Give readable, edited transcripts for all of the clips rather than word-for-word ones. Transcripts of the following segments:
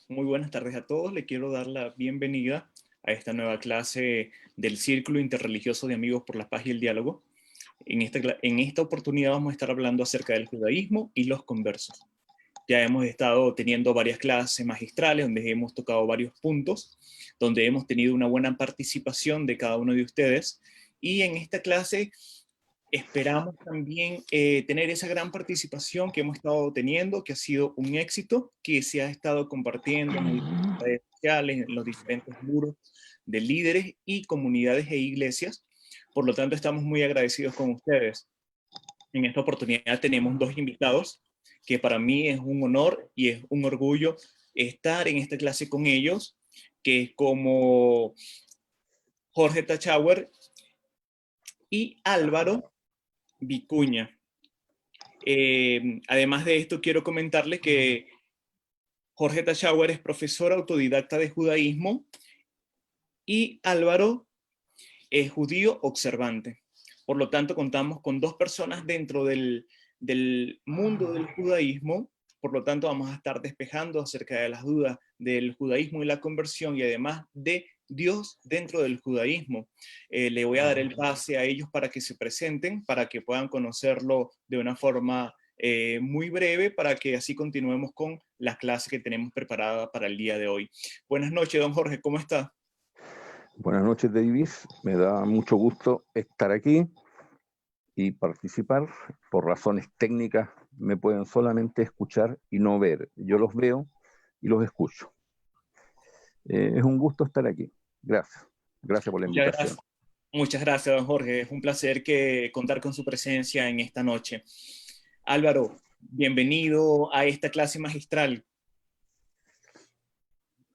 Muy buenas tardes a todos. Le quiero dar la bienvenida a esta nueva clase del Círculo Interreligioso de Amigos por la Paz y el Diálogo. En esta oportunidad vamos a estar hablando acerca del judaísmo y los conversos. Ya hemos estado teniendo varias clases magistrales donde hemos tocado varios puntos, donde hemos tenido una buena participación de cada uno de ustedes. Y en esta clase esperamos también tener esa gran participación que hemos estado teniendo, que ha sido un éxito, que se ha estado compartiendo en las redes sociales, en los diferentes muros de líderes y comunidades e iglesias. Por lo tanto, estamos muy agradecidos con ustedes. En esta oportunidad tenemos dos invitados, que para mí es un honor y es un orgullo estar en esta clase con ellos, que es como Jorge Tachauer y Álvaro Vicuña. Además de esto, quiero comentarles que Jorge Tachauer es profesor autodidacta de judaísmo y Álvaro es judío observante. Por lo tanto, contamos con dos personas dentro del mundo del judaísmo. Por lo tanto, vamos a estar despejando acerca de las dudas del judaísmo y la conversión y además de Dios dentro del judaísmo. Le voy a dar el pase a ellos para que se presenten, para que puedan conocerlo de una forma muy breve, para que así continuemos con las clases que tenemos preparadas para el día de hoy. Buenas noches, don Jorge, ¿cómo está? Buenas noches, Davis. Me da mucho gusto estar aquí y participar. Por razones técnicas me pueden solamente escuchar y no ver. Yo los veo y los escucho. Es un gusto estar aquí. Gracias. Gracias por la invitación. Muchas gracias, don Jorge. Es un placer contar con su presencia en esta noche. Álvaro, bienvenido a esta clase magistral.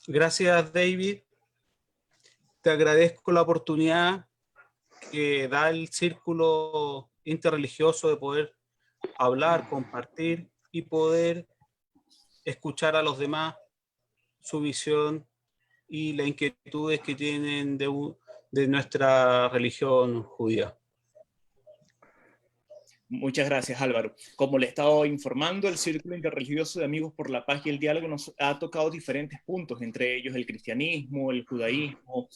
Gracias, David. Te agradezco la oportunidad que da el círculo interreligioso de poder hablar, compartir y poder escuchar a los demás su visión y las inquietudes que tienen de nuestra religión judía. Muchas gracias, Álvaro. Como le he estado informando, el Círculo Interreligioso de Amigos por la Paz y el Diálogo nos ha tocado diferentes puntos, entre ellos el cristianismo, el judaísmo,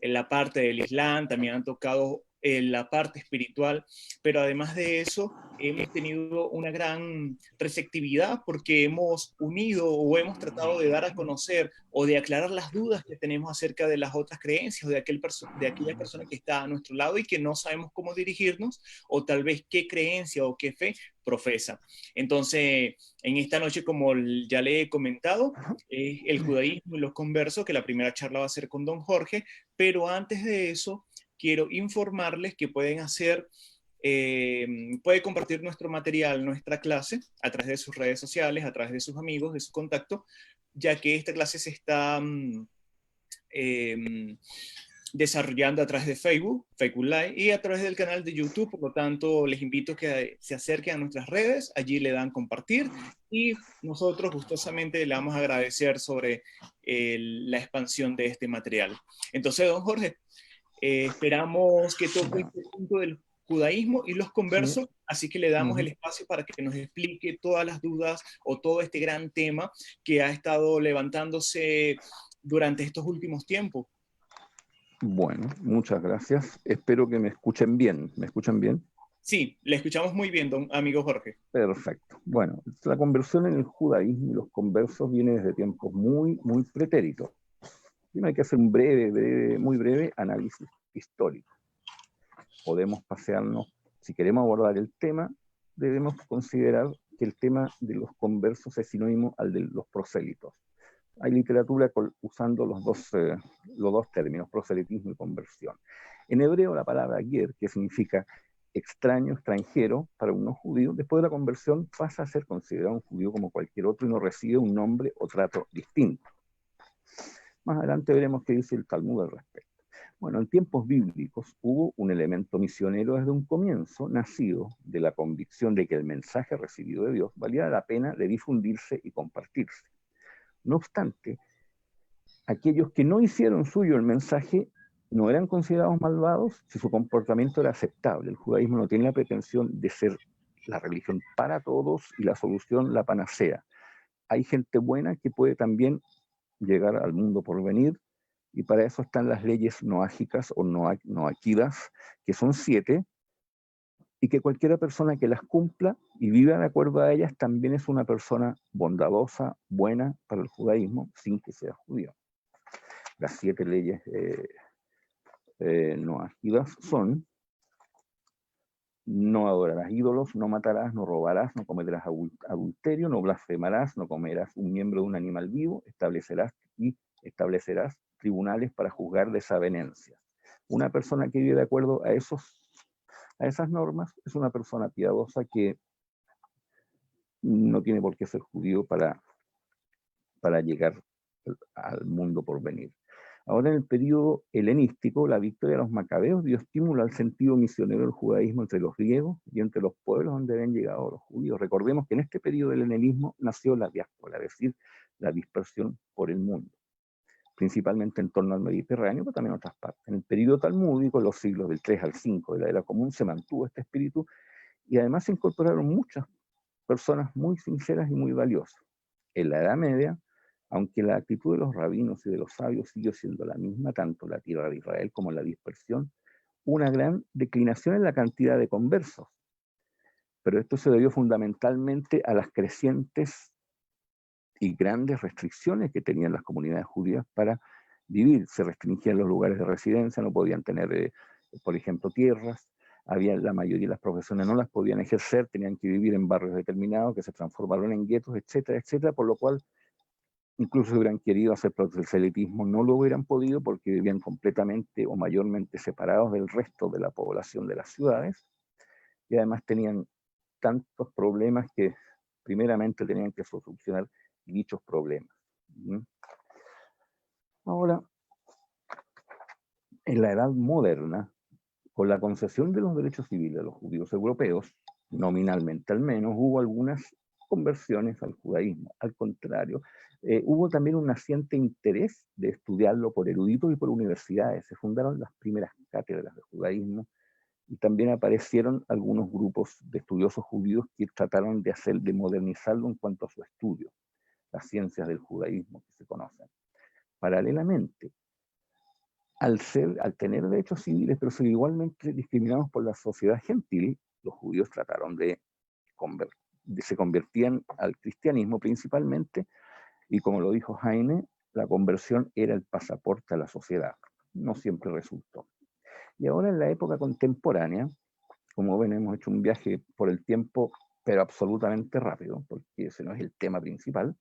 la parte del Islam, también han tocado la parte espiritual, pero además de eso hemos tenido una gran receptividad porque hemos unido o hemos tratado de dar a conocer o de aclarar las dudas que tenemos acerca de las otras creencias o de aquella persona que está a nuestro lado y que no sabemos cómo dirigirnos o tal vez qué creencia o qué fe profesa. Entonces, en esta noche, como ya le he comentado, el judaísmo y los conversos, que la primera charla va a ser con don Jorge, pero antes de eso, quiero informarles que puede compartir nuestro material, nuestra clase, a través de sus redes sociales, a través de sus amigos, de su contacto, ya que esta clase se está desarrollando a través de Facebook Live y a través del canal de YouTube. Por lo tanto, les invito a que se acerquen a nuestras redes, allí le dan compartir y nosotros gustosamente le vamos a agradecer sobre la expansión de este material. Entonces, don Jorge, esperamos que toque este punto del judaísmo y los conversos, sí. Así que le damos el espacio para que nos explique todas las dudas o todo este gran tema que ha estado levantándose durante estos últimos tiempos. Bueno, muchas gracias. Espero que me escuchen bien. ¿Me escuchan bien? Sí, le escuchamos muy bien, don amigo Jorge. Perfecto. Bueno, la conversión en el judaísmo y los conversos viene desde tiempos muy, muy pretéritos. Primero hay que hacer un muy breve análisis histórico. Podemos pasearnos, si queremos abordar el tema, debemos considerar que el tema de los conversos es sinónimo al de los prosélitos. Hay literatura usando los dos términos, proselitismo y conversión. En hebreo la palabra ger, que significa extraño, extranjero, para un no judío, después de la conversión pasa a ser considerado un judío como cualquier otro y no recibe un nombre o trato distinto. Más adelante veremos qué dice el Talmud al respecto. Bueno, en tiempos bíblicos hubo un elemento misionero desde un comienzo, nacido de la convicción de que el mensaje recibido de Dios valía la pena de difundirse y compartirse. No obstante, aquellos que no hicieron suyo el mensaje no eran considerados malvados si su comportamiento era aceptable. El judaísmo no tiene la pretensión de ser la religión para todos y la solución la panacea. hay gente buena que puede también llegar al mundo por venir, y para eso están las leyes noágicas o noaquidas, que son 7, y que cualquiera persona que las cumpla y viva de acuerdo a ellas también es una persona bondadosa, buena para el judaísmo, sin que sea judío. Las 7 leyes noágidas son: no adorarás ídolos, no matarás, no robarás, no cometerás adulterio, no blasfemarás, no comerás un miembro de un animal vivo, establecerás tribunales para juzgar desavenencias. Una persona que vive de acuerdo a esas normas es una persona piadosa que no tiene por qué ser judío para llegar al mundo por venir. Ahora, en el periodo helenístico, la victoria de los macabeos dio estímulo al sentido misionero del judaísmo entre los griegos y entre los pueblos donde habían llegado los judíos. Recordemos que en este periodo del helenismo nació la diáspora, es decir, la dispersión por el mundo, principalmente en torno al Mediterráneo, pero también en otras partes. En el periodo talmúdico, en los siglos del 3 al 5 de la era común, se mantuvo este espíritu y además se incorporaron muchas personas muy sinceras y muy valiosas. En la Edad Media, aunque la actitud de los rabinos y de los sabios siguió siendo la misma, tanto en la tierra de Israel como en la dispersión, una gran declinación en la cantidad de conversos. Pero esto se debió fundamentalmente a las crecientes y grandes restricciones que tenían las comunidades judías para vivir. Se restringían los lugares de residencia, no podían tener, por ejemplo, tierras. La mayoría de las profesiones no las podían ejercer, tenían que vivir en barrios determinados que se transformaron en guetos, etcétera, etcétera, por lo cual incluso si hubieran querido hacer proselitismo, no lo hubieran podido porque vivían completamente o mayormente separados del resto de la población de las ciudades, y además tenían tantos problemas que primeramente tenían que solucionar dichos problemas. Ahora, en la edad moderna, con la concesión de los derechos civiles a los judíos europeos, nominalmente al menos, hubo algunas conversiones al judaísmo. Al contrario, hubo también un naciente interés de estudiarlo por eruditos y por universidades. Se fundaron las primeras cátedras de judaísmo y también aparecieron algunos grupos de estudiosos judíos que trataron de modernizarlo en cuanto a su estudio, las ciencias del judaísmo que se conocen. Paralelamente, al tener derechos civiles, pero ser igualmente discriminados por la sociedad gentil, los judíos trataron se convertían al cristianismo principalmente, y como lo dijo Heine, la conversión era el pasaporte a la sociedad. No siempre resultó. Y ahora en la época contemporánea, como ven, hemos hecho un viaje por el tiempo, pero absolutamente rápido, porque ese no es el tema principal.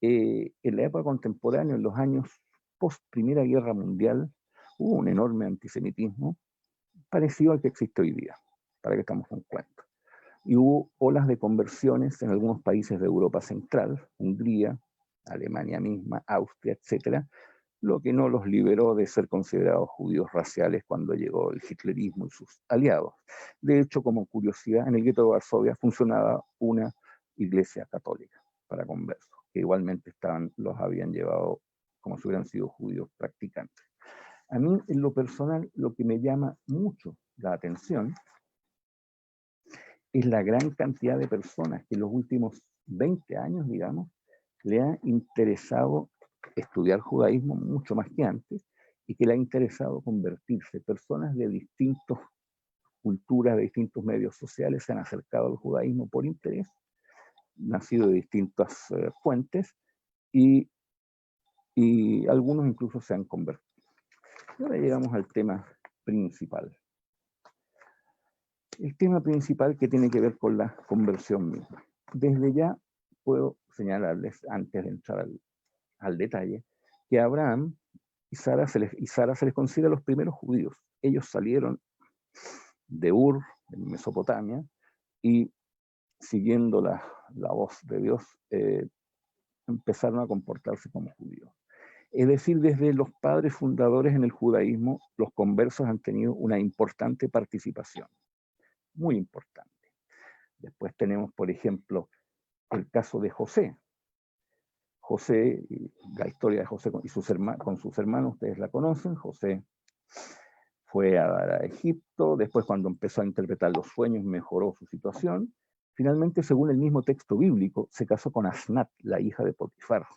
En la época contemporánea, en los años post Primera Guerra Mundial, hubo un enorme antisemitismo parecido al que existe hoy día, para que estamos en cuenta. Y hubo olas de conversiones en algunos países de Europa Central, Hungría, Alemania misma, Austria, etc., lo que no los liberó de ser considerados judíos raciales cuando llegó el hitlerismo y sus aliados. De hecho, como curiosidad, en el gueto de Varsovia funcionaba una iglesia católica para conversos, que igualmente los habían llevado como si hubieran sido judíos practicantes. A mí, en lo personal, lo que me llama mucho la atención es la gran cantidad de personas que en los últimos 20 años, digamos, le ha interesado estudiar judaísmo mucho más que antes, y que le ha interesado convertirse. Personas de distintas culturas, de distintos medios sociales se han acercado al judaísmo por interés, nacido de distintas fuentes, y algunos incluso se han convertido. Ahora llegamos al tema principal. El tema principal que tiene que ver con la conversión misma. Desde ya puedo señalarles, antes de entrar al detalle, que a Abraham y Sara se les considera los primeros judíos. Ellos salieron de Ur, en Mesopotamia, y siguiendo la voz de Dios, empezaron a comportarse como judíos. Es decir, desde los padres fundadores en el judaísmo, los conversos han tenido una importante participación, muy importante. Después tenemos, por ejemplo, el caso de José. José, la historia de José con sus hermanos, ustedes la conocen. José fue a Egipto, después cuando empezó a interpretar los sueños mejoró su situación, Finalmente, según el mismo texto bíblico, se casó con Asnat, la hija de Potifar,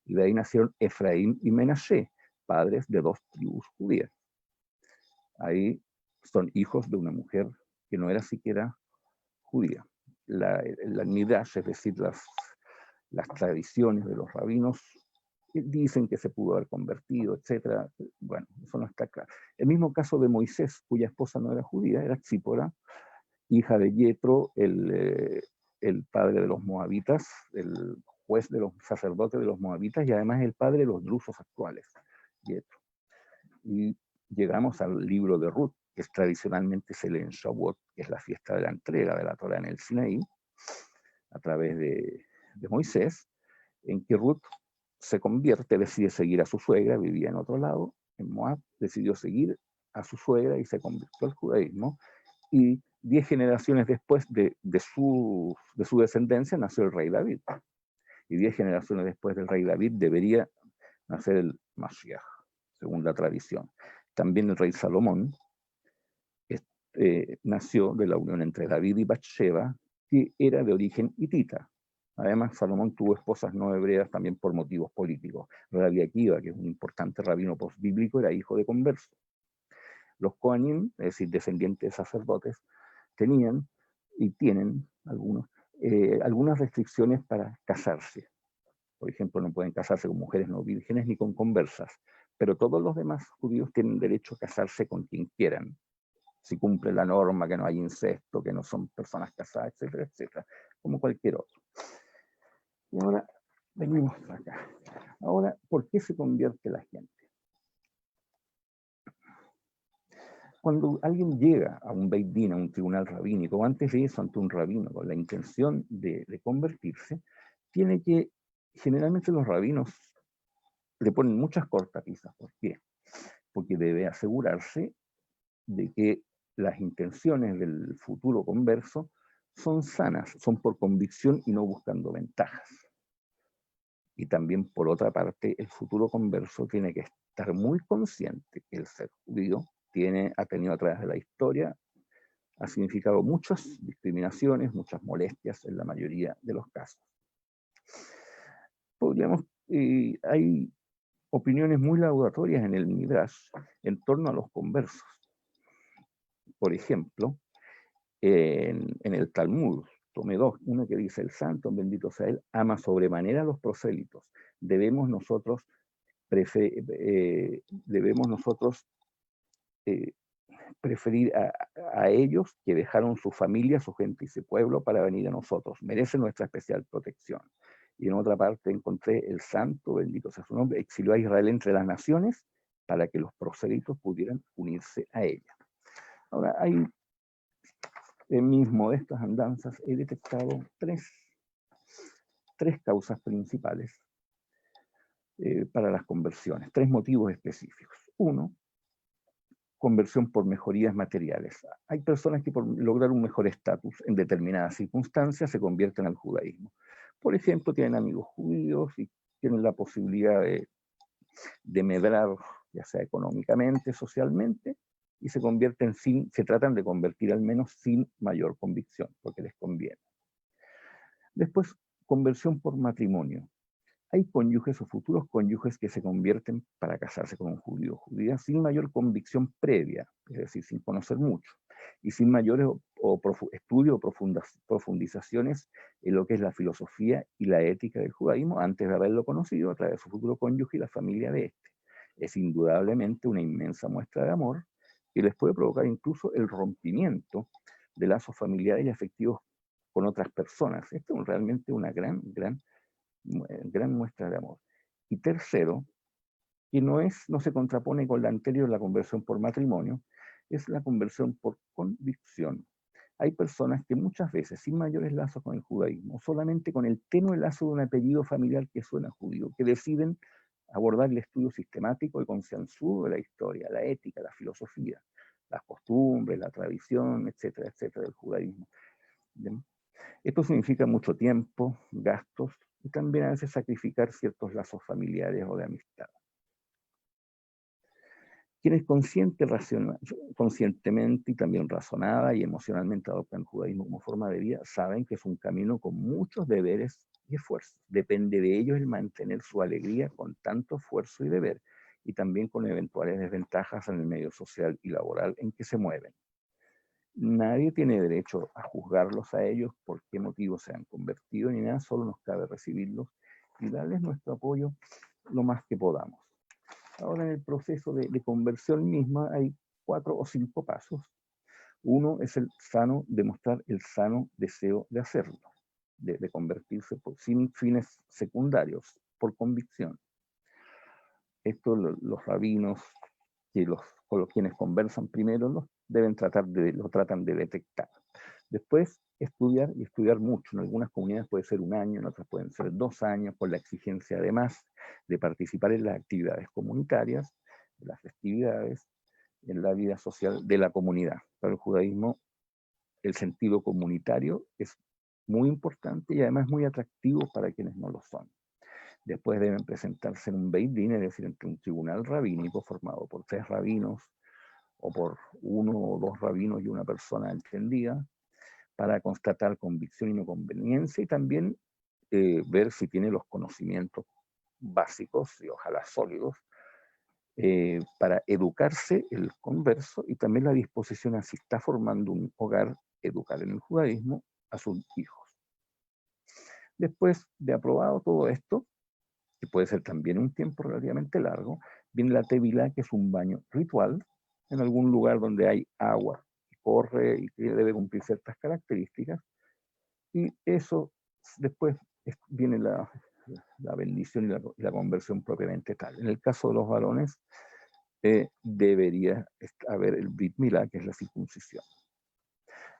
y de ahí nacieron Efraín y Menashe, padres de 2 tribus judías. Ahí son hijos de una mujer que no era siquiera judía. La Midrash, es decir, las tradiciones de los rabinos, dicen que se pudo haber convertido, etc. Bueno, eso no está claro. El mismo caso de Moisés, cuya esposa no era judía, era Tzípora, hija de Yetro, el padre de los moabitas, el juez de los sacerdotes de los moabitas, y además el padre de los drusos actuales, Yetro. Y llegamos al libro de Ruth, que tradicionalmente se lee en Shavuot, que es la fiesta de la entrega de la Torá en el Sinaí, a través de Moisés, en que Ruth se convierte, decide seguir a su suegra, vivía en otro lado, en Moab, decidió seguir a su suegra y se convirtió al judaísmo, y 10 generaciones después de su descendencia nació el rey David. Y 10 generaciones después del rey David debería nacer el Mashiach, según la tradición. También el rey Salomón nació de la unión entre David y Bathsheba, que era de origen hitita. Además, Salomón tuvo esposas no hebreas también por motivos políticos. Rabbi Akiva, que es un importante rabino postbíblico, era hijo de converso. Los Kohanim, es decir, descendientes de sacerdotes, tenían y tienen algunas restricciones para casarse. Por ejemplo, no pueden casarse con mujeres no vírgenes ni con conversas, pero todos los demás judíos tienen derecho a casarse con quien quieran, si cumple la norma, que no hay incesto, que no son personas casadas, etcétera, etcétera, como cualquier otro. Y ahora venimos acá. Ahora, ¿por qué se convierte la gente? Cuando alguien llega a un Beit Din, a un tribunal rabínico, o antes de eso ante un rabino, con la intención de convertirse, tiene que, generalmente los rabinos le ponen muchas cortapisas. ¿Por qué? Porque debe asegurarse de que las intenciones del futuro converso son sanas, son por convicción y no buscando ventajas. Y también, por otra parte, el futuro converso tiene que estar muy consciente que el ser judío ha tenido a través de la historia, ha significado muchas discriminaciones, muchas molestias en la mayoría de los casos. Hay opiniones muy laudatorias en el Midrash en torno a los conversos. Por ejemplo, en el Talmud, tome 2, una que dice: el santo, bendito sea él, ama sobremanera a los prosélitos. Debemos nosotros preferir a ellos que dejaron su familia, su gente y su pueblo para venir a nosotros. Merecen nuestra especial protección. Y en otra parte encontré: el santo, bendito sea su nombre, exilió a Israel entre las naciones para que los prosélitos pudieran unirse a ella. Ahora, en mis modestas andanzas he detectado tres causas principales para las conversiones, 3 motivos específicos. 1, conversión por mejorías materiales. Hay personas que por lograr un mejor estatus en determinadas circunstancias se convierten al judaísmo. Por ejemplo, tienen amigos judíos y tienen la posibilidad de medrar, ya sea económicamente, socialmente, y se tratan de convertir al menos sin mayor convicción, porque les conviene. Después, conversión por matrimonio. Hay cónyuges o futuros cónyuges que se convierten para casarse con un judío o judía sin mayor convicción previa, es decir, sin conocer mucho, y sin mayores estudios o profundizaciones en lo que es la filosofía y la ética del judaísmo antes de haberlo conocido a través de su futuro cónyuge y la familia de este. Es indudablemente una inmensa muestra de amor que les puede provocar incluso el rompimiento de lazos familiares y afectivos con otras personas. Esto es realmente una gran muestra de amor. Y tercero, que no se contrapone con la anterior, la conversión por matrimonio, es la conversión por convicción. Hay personas que muchas veces, sin mayores lazos con el judaísmo, solamente con el tenue lazo de un apellido familiar que suena judío, que deciden abordar el estudio sistemático y concienzudo de la historia, la ética, la filosofía, las costumbres, la tradición, etcétera, etcétera, del judaísmo. ¿Bien? Esto significa mucho tiempo, gastos y también a veces sacrificar ciertos lazos familiares o de amistad. Quienes conscientemente y también razonada y emocionalmente adoptan el judaísmo como forma de vida, saben que es un camino con muchos deberes y esfuerzos. Depende de ellos el mantener su alegría con tanto esfuerzo y deber, y también con eventuales desventajas en el medio social y laboral en que se mueven. Nadie tiene derecho a juzgarlos a ellos por qué motivos se han convertido ni nada, solo nos cabe recibirlos y darles nuestro apoyo lo más que podamos. Ahora, en el proceso de conversión misma hay 4 o 5 pasos. Uno es demostrar el sano deseo de hacerlo, de convertirse sin fines secundarios, por convicción. Esto los rabinos con los quienes conversan primero lo tratan de detectar. Después, estudiar y estudiar mucho. En algunas comunidades puede ser 1 año, en otras pueden ser 2 años, con la exigencia además de participar en las actividades comunitarias, en las festividades, en la vida social de la comunidad. Para el judaísmo, el sentido comunitario es muy importante y además muy atractivo para quienes no lo son. Después deben presentarse en un Beit Din, es decir, ante un tribunal rabínico formado por 3 rabinos o por 1 o 2 rabinos y una persona entendida, para constatar convicción y no conveniencia, y también ver si tiene los conocimientos básicos y ojalá sólidos para educarse el converso, y también la disposición a, si está formando un hogar, educar en el judaísmo a sus hijos. Después de aprobado todo esto, que puede ser también un tiempo relativamente largo, viene la tevilá, que es un baño ritual en algún lugar donde hay agua que corre y que debe cumplir ciertas características, y eso después viene la bendición y la conversión propiamente tal. En el caso de los varones, debería haber el Brit Milá, que es la circuncisión.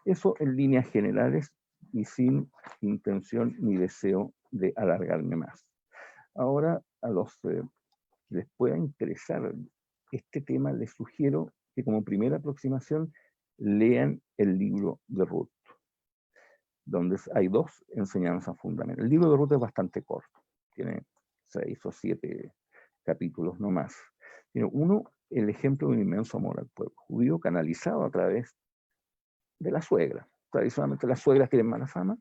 Eso en líneas generales y sin intención ni deseo de alargarme más. Ahora, a los que les pueda interesar este tema, les sugiero que como primera aproximación lean el libro de Ruth, donde hay 2 enseñanzas fundamentales. El libro de Ruth es bastante corto, tiene 6 o 7 capítulos no más. Tiene uno, el ejemplo de un inmenso amor al pueblo judío, canalizado a través de la suegra. Tradicionalmente las suegras tienen mala fama,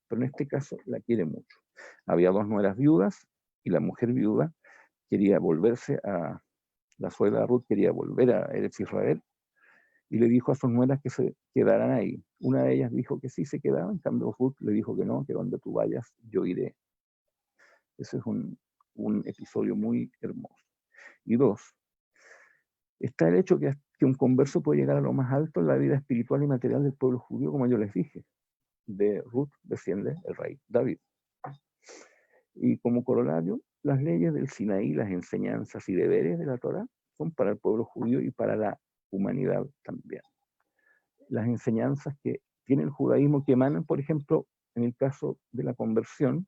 pero en este caso la quiere mucho. Había 2 nueras viudas, y la mujer viuda quería volverse la suegra de Ruth quería volver a Eretz Israel, y le dijo a sus nueras que se quedaran ahí. Una de ellas dijo que sí se quedaba, en cambio Ruth le dijo que no, que donde tú vayas, yo iré. Ese es un episodio muy hermoso. Y 2, está el hecho que un converso puede llegar a lo más alto en la vida espiritual y material del pueblo judío, como yo les dije. De Ruth desciende el rey David. Y como corolario, las leyes del Sinaí, las enseñanzas y deberes de la Torá, son para el pueblo judío y para la humanidad también. Las enseñanzas que tiene el judaísmo, que emanan, por ejemplo, en el caso de la conversión,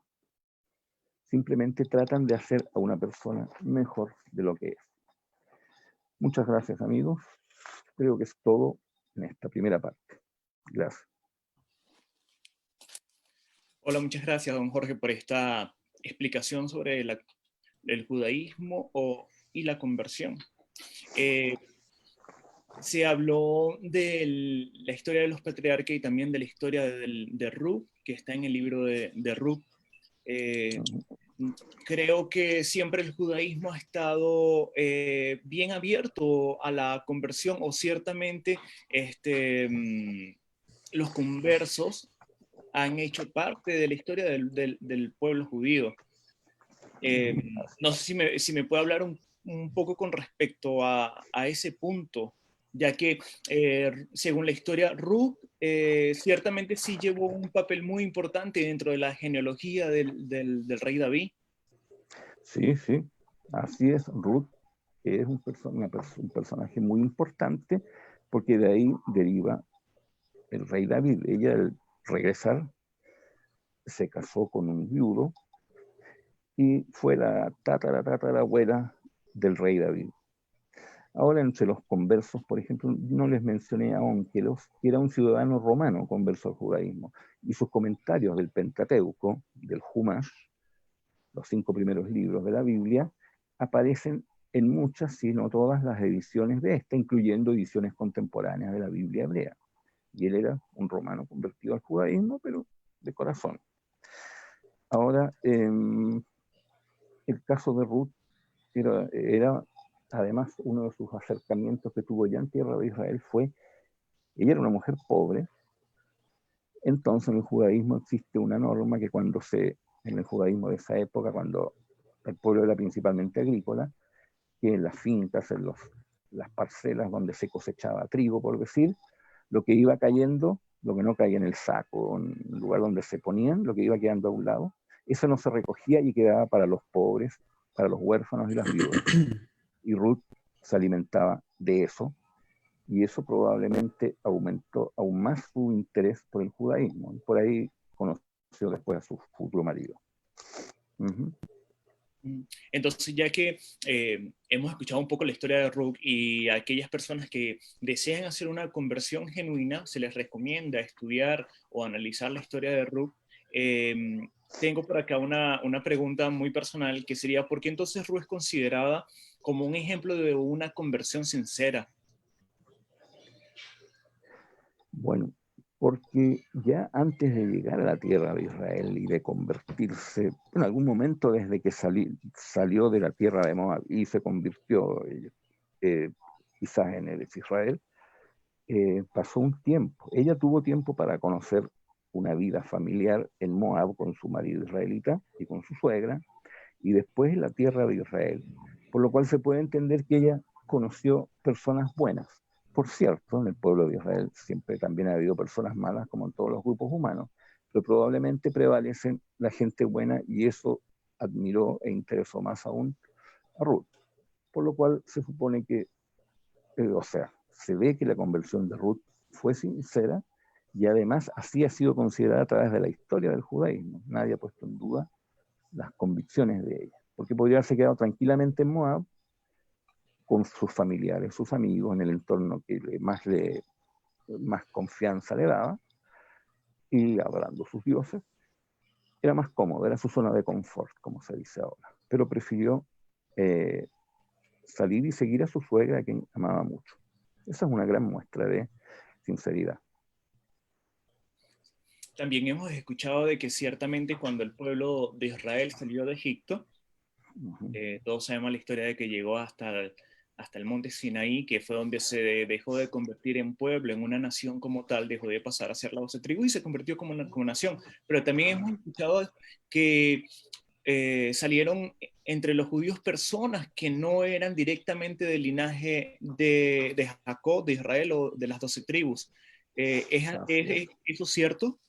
simplemente tratan de hacer a una persona mejor de lo que es. Muchas gracias, amigos. Creo que es todo en esta primera parte. Gracias. Hola, muchas gracias, don Jorge, por esta explicación sobre el judaísmo y la conversión. Se habló de la historia de los patriarcas y también de la historia de Ruth, que está en el libro de Ruth. Creo que siempre el judaísmo ha estado bien abierto a la conversión, o ciertamente los conversos han hecho parte de la historia del pueblo judío. No sé si me puede hablar un poco con respecto a ese punto, ya que según la historia, Ruth ciertamente sí llevó un papel muy importante dentro de la genealogía del rey David. Sí, sí, así es. Ruth es un personaje muy importante, porque de ahí deriva el rey David. Ella, al regresar, se casó con un viudo y fue la tatarabuela del rey David. Ahora, entre los conversos, por ejemplo, no les mencioné a Ónkelos, que era un ciudadano romano converso al judaísmo, y sus comentarios del Pentateuco, del Humash, los 5 primeros libros de la Biblia, aparecen en muchas, si no todas, las ediciones de esta, incluyendo ediciones contemporáneas de la Biblia hebrea. Y él era un romano convertido al judaísmo, pero de corazón. Ahora, el caso de Ruth era además uno de sus acercamientos que tuvo ya en tierra de Israel fue, ella era una mujer pobre. Entonces en el judaísmo existe una norma que en el judaísmo de esa época, cuando el pueblo era principalmente agrícola, que en las fincas, las parcelas donde se cosechaba trigo, por decir, lo que iba cayendo, lo que no caía en el saco, en el lugar donde se ponían, lo que iba quedando a un lado, eso no se recogía y quedaba para los pobres, para los huérfanos y las viudas. Y Ruth se alimentaba de eso, y eso probablemente aumentó aún más su interés por el judaísmo. Y por ahí conoció después a su futuro marido. Entonces, ya que hemos escuchado un poco la historia de Ruth y a aquellas personas que desean hacer una conversión genuina, se les recomienda estudiar o analizar la historia de Ruth. Tengo por acá una pregunta muy personal que sería, ¿por qué entonces Ruth es considerada como un ejemplo de una conversión sincera? Bueno, porque ya antes de llegar a la tierra de Israel y de convertirse, en algún momento desde que salió de la tierra de Moab y se convirtió quizás en Eretz Israel, pasó un tiempo. Ella tuvo tiempo para conocer una vida familiar en Moab con su marido israelita y con su suegra, y después en la tierra de Israel, por lo cual se puede entender que ella conoció personas buenas. Por cierto, en el pueblo de Israel siempre también ha habido personas malas, como en todos los grupos humanos, pero probablemente prevalecen la gente buena, y eso admiró e interesó más aún a Ruth. Por lo cual se supone que, se ve que la conversión de Ruth fue sincera, y además así ha sido considerada a través de la historia del judaísmo. Nadie ha puesto en duda las convicciones de ella, porque podría haberse quedado tranquilamente en Moab, con sus familiares, sus amigos, en el entorno que más confianza le daba, y adorando sus dioses. Era más cómodo, era su zona de confort, como se dice ahora. Pero prefirió salir y seguir a su suegra, a quien amaba mucho. Esa es una gran muestra de sinceridad. También hemos escuchado de que ciertamente cuando el pueblo de Israel salió de Egipto, todos sabemos la historia de que llegó hasta el monte Sinaí, que fue donde se dejó de convertir en pueblo, en una nación como tal, dejó de pasar a ser la 12 tribu y se convirtió como nación. Pero también hemos escuchado que salieron entre los judíos personas que no eran directamente del linaje de Jacob, de Israel o de las 12 tribus. ¿Es eso cierto?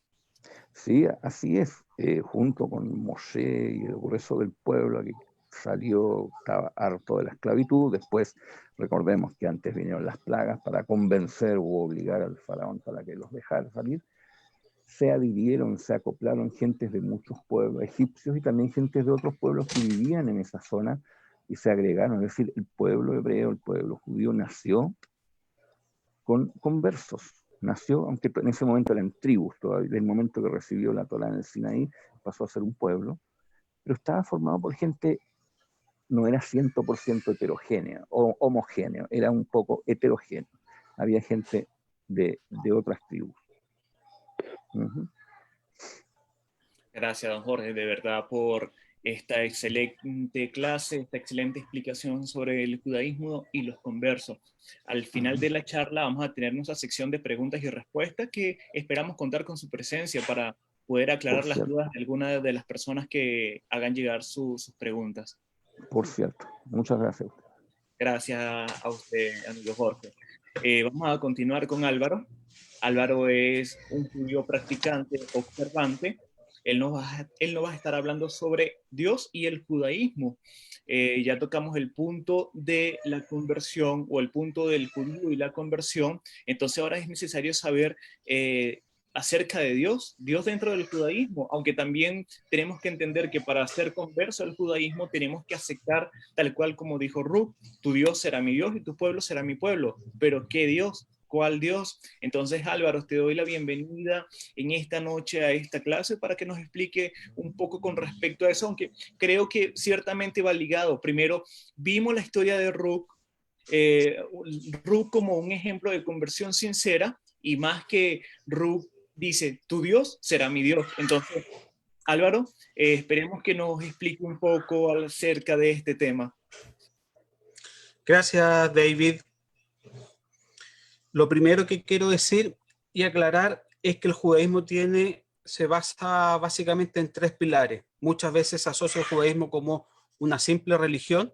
Sí, así es. Junto con Moshe y el grueso del pueblo que salió, estaba harto de la esclavitud. Después, recordemos que antes vinieron las plagas para convencer u obligar al faraón para que los dejara salir. Se adhirieron, se acoplaron gentes de muchos pueblos egipcios y también gentes de otros pueblos que vivían en esa zona, y se agregaron. Es decir, el pueblo hebreo, el pueblo judío nació con conversos. Nació, aunque en ese momento eran tribus todavía, en el momento que recibió la Torá en el Sinaí, pasó a ser un pueblo, pero estaba formado por gente, no era 100% heterogénea o homogéneo, era un poco heterogéneo. Había gente de otras tribus. Gracias, don Jorge, de verdad, por esta excelente clase, esta excelente explicación sobre el judaísmo y los conversos. Al final de la charla vamos a tener nuestra sección de preguntas y respuestas, que esperamos contar con su presencia para poder aclarar las dudas de algunas de las personas que hagan llegar sus preguntas. Por cierto, muchas gracias. Gracias a usted, amigo Jorge. Vamos a continuar con Álvaro. Álvaro es un judío practicante, observante. Él nos va a estar hablando sobre Dios y el judaísmo. Ya tocamos el punto de la conversión, o el punto del judío y la conversión. Entonces ahora es necesario saber acerca de Dios dentro del judaísmo, aunque también tenemos que entender que para ser converso al judaísmo tenemos que aceptar, tal cual como dijo Ruth, tu Dios será mi Dios y tu pueblo será mi pueblo. Pero ¿qué Dios? ¿Cuál Dios? Entonces, Álvaro, te doy la bienvenida en esta noche a esta clase para que nos explique un poco con respecto a eso, aunque creo que ciertamente va ligado. Primero, vimos la historia de Ruth, Ruth como un ejemplo de conversión sincera, y más que Ruth dice, tu Dios será mi Dios. Entonces, Álvaro, esperemos que nos explique un poco acerca de este tema. Gracias, David. Lo primero que quiero decir y aclarar es que el judaísmo se basa básicamente en 3 pilares. Muchas veces se asocia el judaísmo como una simple religión,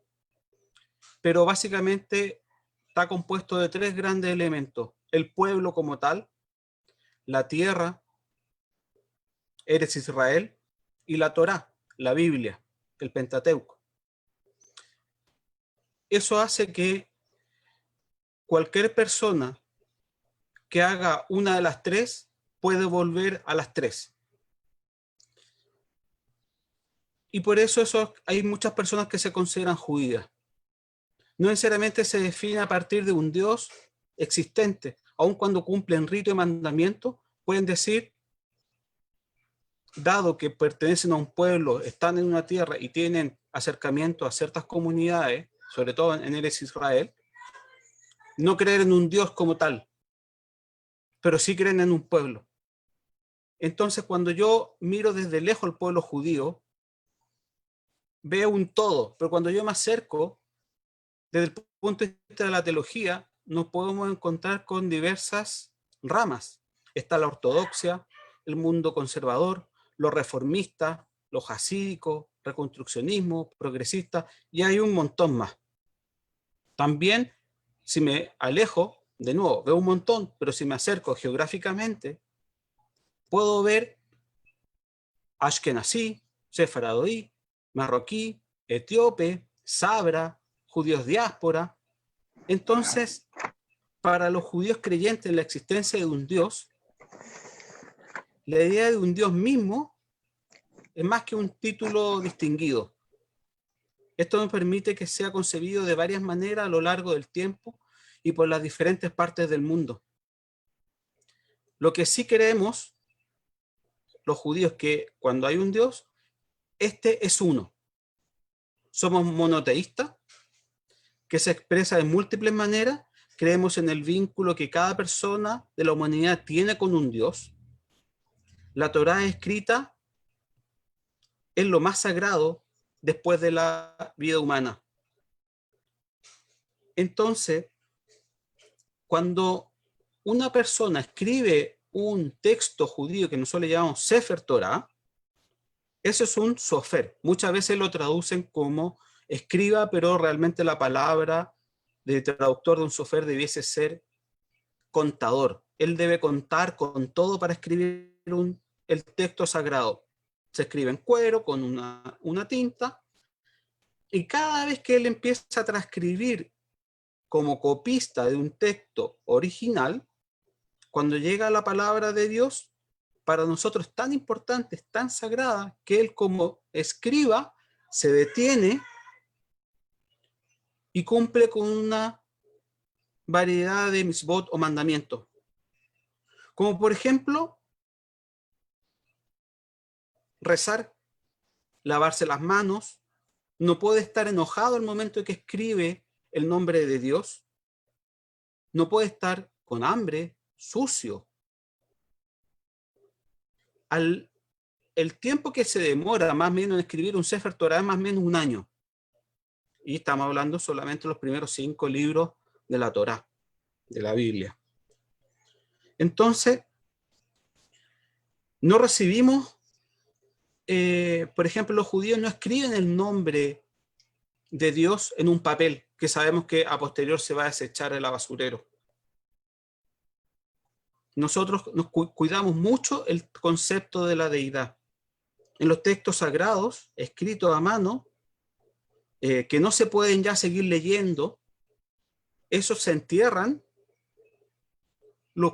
pero básicamente está compuesto de 3 grandes elementos: el pueblo como tal, la tierra, Eretz Israel, y la Torá, la Biblia, el Pentateuco. Eso hace que cualquier persona que haga una de las 3 puede volver a las 3. Y por eso hay muchas personas que se consideran judías. No necesariamente se define a partir de un Dios existente. Aun cuando cumplen rito y mandamiento, pueden decir, dado que pertenecen a un pueblo, están en una tierra y tienen acercamiento a ciertas comunidades, sobre todo en Eretz Israel, no creer en un Dios como tal, pero sí creen en un pueblo. Entonces, cuando yo miro desde lejos al pueblo judío, veo un todo, pero cuando yo me acerco, desde el punto de vista de la teología, nos podemos encontrar con diversas ramas. Está la ortodoxia, el mundo conservador, los reformistas, los hasídicos, reconstruccionismo, progresista, y hay un montón más. También, si me alejo, de nuevo, veo un montón, pero si me acerco geográficamente, puedo ver Ashkenazí, Sefaradí, marroquí, etíope, sabra, judíos diáspora. Entonces, para los judíos creyentes en la existencia de un Dios, la idea de un Dios mismo es más que un título distinguido. Esto nos permite que sea concebido de varias maneras a lo largo del tiempo y por las diferentes partes del mundo. Lo que sí creemos los judíos, que cuando hay un Dios, este es uno. Somos monoteístas, que se expresa de múltiples maneras. Creemos en el vínculo que cada persona de la humanidad tiene con un Dios. La Torá escrita es lo más sagrado después de la vida humana. Entonces, cuando una persona escribe un texto judío que nosotros le llamamos Sefer Torah, eso es un sofer. Muchas veces lo traducen como escriba, pero realmente la palabra de traductor de un sofer debiese ser contador. Él debe contar con todo para escribir el texto sagrado. Se escribe en cuero con una tinta, y cada vez que él empieza a transcribir como copista de un texto original, cuando llega la palabra de Dios, para nosotros es tan importante, es tan sagrada, que él como escriba se detiene y cumple con una variedad de mitzvot o mandamientos. Como por ejemplo, rezar, lavarse las manos, no puede estar enojado al momento en que escribe el nombre de Dios, no puede estar con hambre, sucio. El tiempo que se demora más o menos en escribir un Sefer Torah es más o menos un año. Y estamos hablando solamente de los primeros 5 libros de la Torá, de la Biblia. Entonces, no recibimos, por ejemplo, los judíos no escriben el nombre de Dios en un papel, que sabemos que a posterior se va a desechar en la basurero. Nosotros nos cuidamos mucho el concepto de la deidad. En los textos sagrados, escritos a mano, que no se pueden ya seguir leyendo, esos se entierran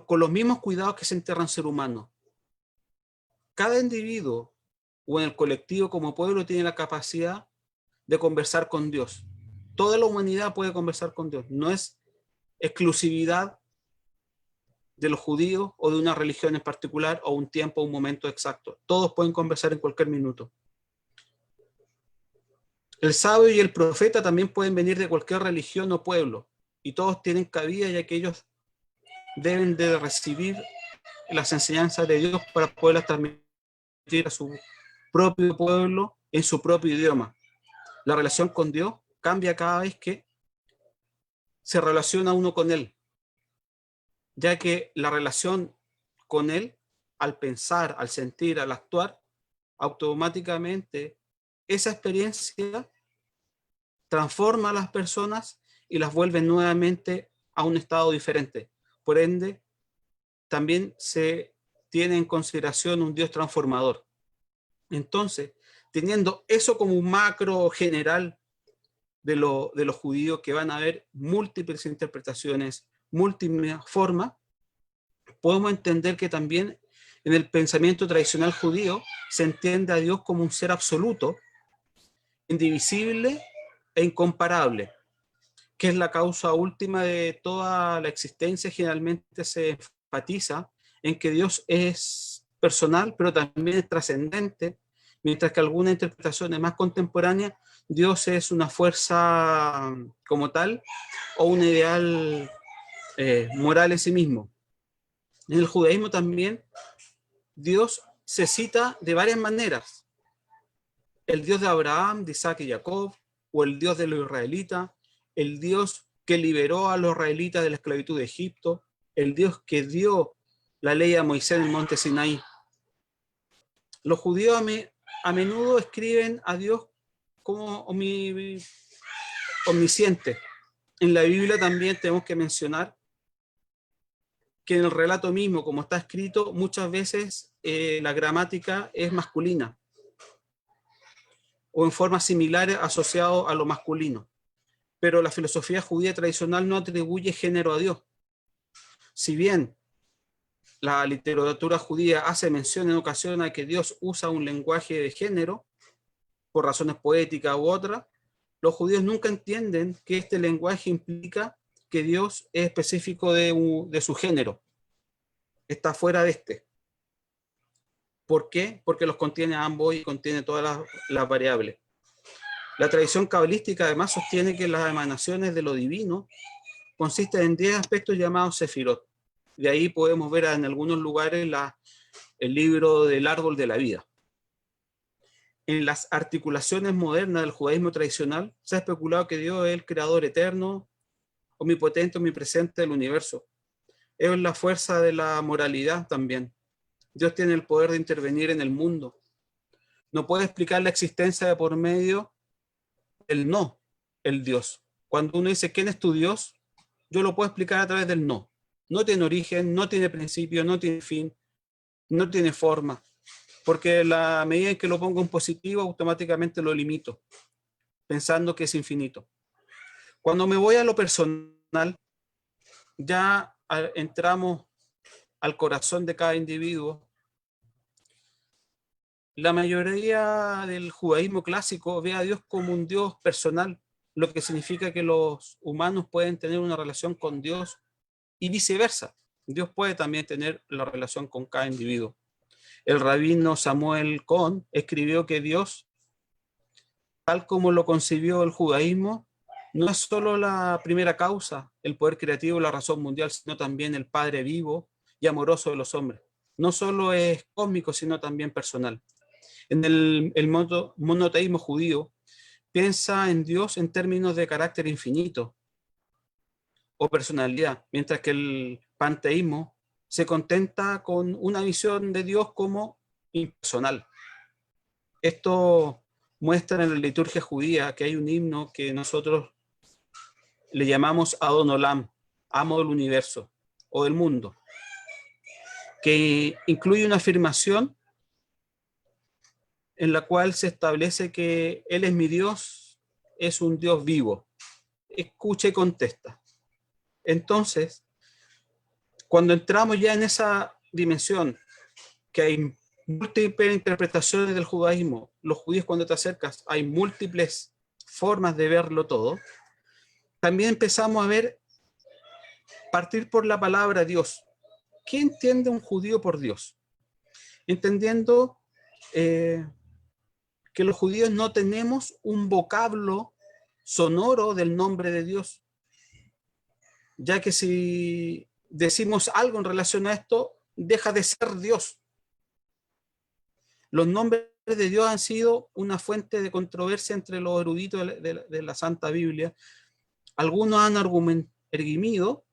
con los mismos cuidados que se entierran ser humano. Cada individuo o en el colectivo como pueblo tiene la capacidad de conversar con Dios. Toda la humanidad puede conversar con Dios. No es exclusividad de los judíos o de una religión en particular o un tiempo o un momento exacto. Todos pueden conversar en cualquier minuto. El sabio y el profeta también pueden venir de cualquier religión o pueblo, y todos tienen cabida, ya que ellos deben de recibir las enseñanzas de Dios para poderlas transmitir a su propio pueblo en su propio idioma. La relación con Dios cambia cada vez que se relaciona uno con Él, ya que la relación con Él, al pensar, al sentir, al actuar, automáticamente esa experiencia transforma a las personas y las vuelve nuevamente a un estado diferente. Por ende, también se tiene en consideración un Dios transformador. Entonces, teniendo eso como un macro general de los judíos, que van a haber múltiples interpretaciones, múltiples formas, podemos entender que también en el pensamiento tradicional judío se entiende a Dios como un ser absoluto, indivisible e incomparable, que es la causa última de toda la existencia. Generalmente se enfatiza en que Dios es personal, pero también es trascendente, mientras que algunas interpretaciones más contemporáneas, Dios es una fuerza como tal o un ideal moral en sí mismo. En el judaísmo también Dios se cita de varias maneras. El Dios de Abraham, de Isaac y Jacob, o el Dios de los israelitas, el Dios que liberó a los israelitas de la esclavitud de Egipto, el Dios que dio la ley a Moisés en el monte Sinaí. Los judíos a menudo escriben a Dios como omnisciente. En la Biblia también tenemos que mencionar que en el relato mismo, como está escrito, muchas veces la gramática es masculina o en formas similares asociado a lo masculino. Pero la filosofía judía tradicional no atribuye género a Dios. Si bien la literatura judía hace mención en ocasiones a que Dios usa un lenguaje de género, por razones poéticas u otras, los judíos nunca entienden que este lenguaje implica que Dios es específico de su género. Está fuera de este. ¿Por qué? Porque los contiene a ambos y contiene todas las variables. La tradición cabalística además sostiene que las emanaciones de lo divino consisten en 10 aspectos llamados sefirot. De ahí podemos ver en algunos lugares el libro del árbol de la vida. En las articulaciones modernas del judaísmo tradicional se ha especulado que Dios es el creador eterno, omnipotente, omnipresente del universo. Es la fuerza de la moralidad también. Dios tiene el poder de intervenir en el mundo. No puede explicar la existencia de por medio del no, el Dios. Cuando uno dice, ¿quién es tu Dios? Yo lo puedo explicar a través del no. No tiene origen, no tiene principio, no tiene fin, no tiene forma. Porque la medida en que lo pongo en positivo, automáticamente lo limito, pensando que es infinito. Cuando me voy a lo personal, ya entramos al corazón de cada individuo. La mayoría del judaísmo clásico ve a Dios como un Dios personal, lo que significa que los humanos pueden tener una relación con Dios y viceversa. Dios puede también tener la relación con cada individuo. El rabino Samuel Cohen escribió que Dios, tal como lo concibió el judaísmo, no es solo la primera causa, el poder creativo, la razón mundial, sino también el Padre vivo y amoroso de los hombres. No solo es cósmico, sino también personal. En el monoteísmo judío, piensa en Dios en términos de carácter infinito o personalidad, mientras que el panteísmo se contenta con una visión de Dios como impersonal. Esto muestra en la liturgia judía que hay un himno que nosotros le llamamos Adon Olam, amo del universo o del mundo, que incluye una afirmación en la cual se establece que Él es mi Dios, es un Dios vivo. Escucha y contesta. Entonces, cuando entramos ya en esa dimensión, que hay múltiples interpretaciones del judaísmo, los judíos cuando te acercas, hay múltiples formas de verlo todo, también empezamos a ver, partir por la palabra Dios. ¿qué entiende un judío por Dios? Entendiendo que los judíos no tenemos un vocablo sonoro del nombre de Dios, ya que si decimos algo en relación a esto, deja de ser Dios. Los nombres de Dios han sido una fuente de controversia entre los eruditos de la Santa Biblia. Algunos han erguido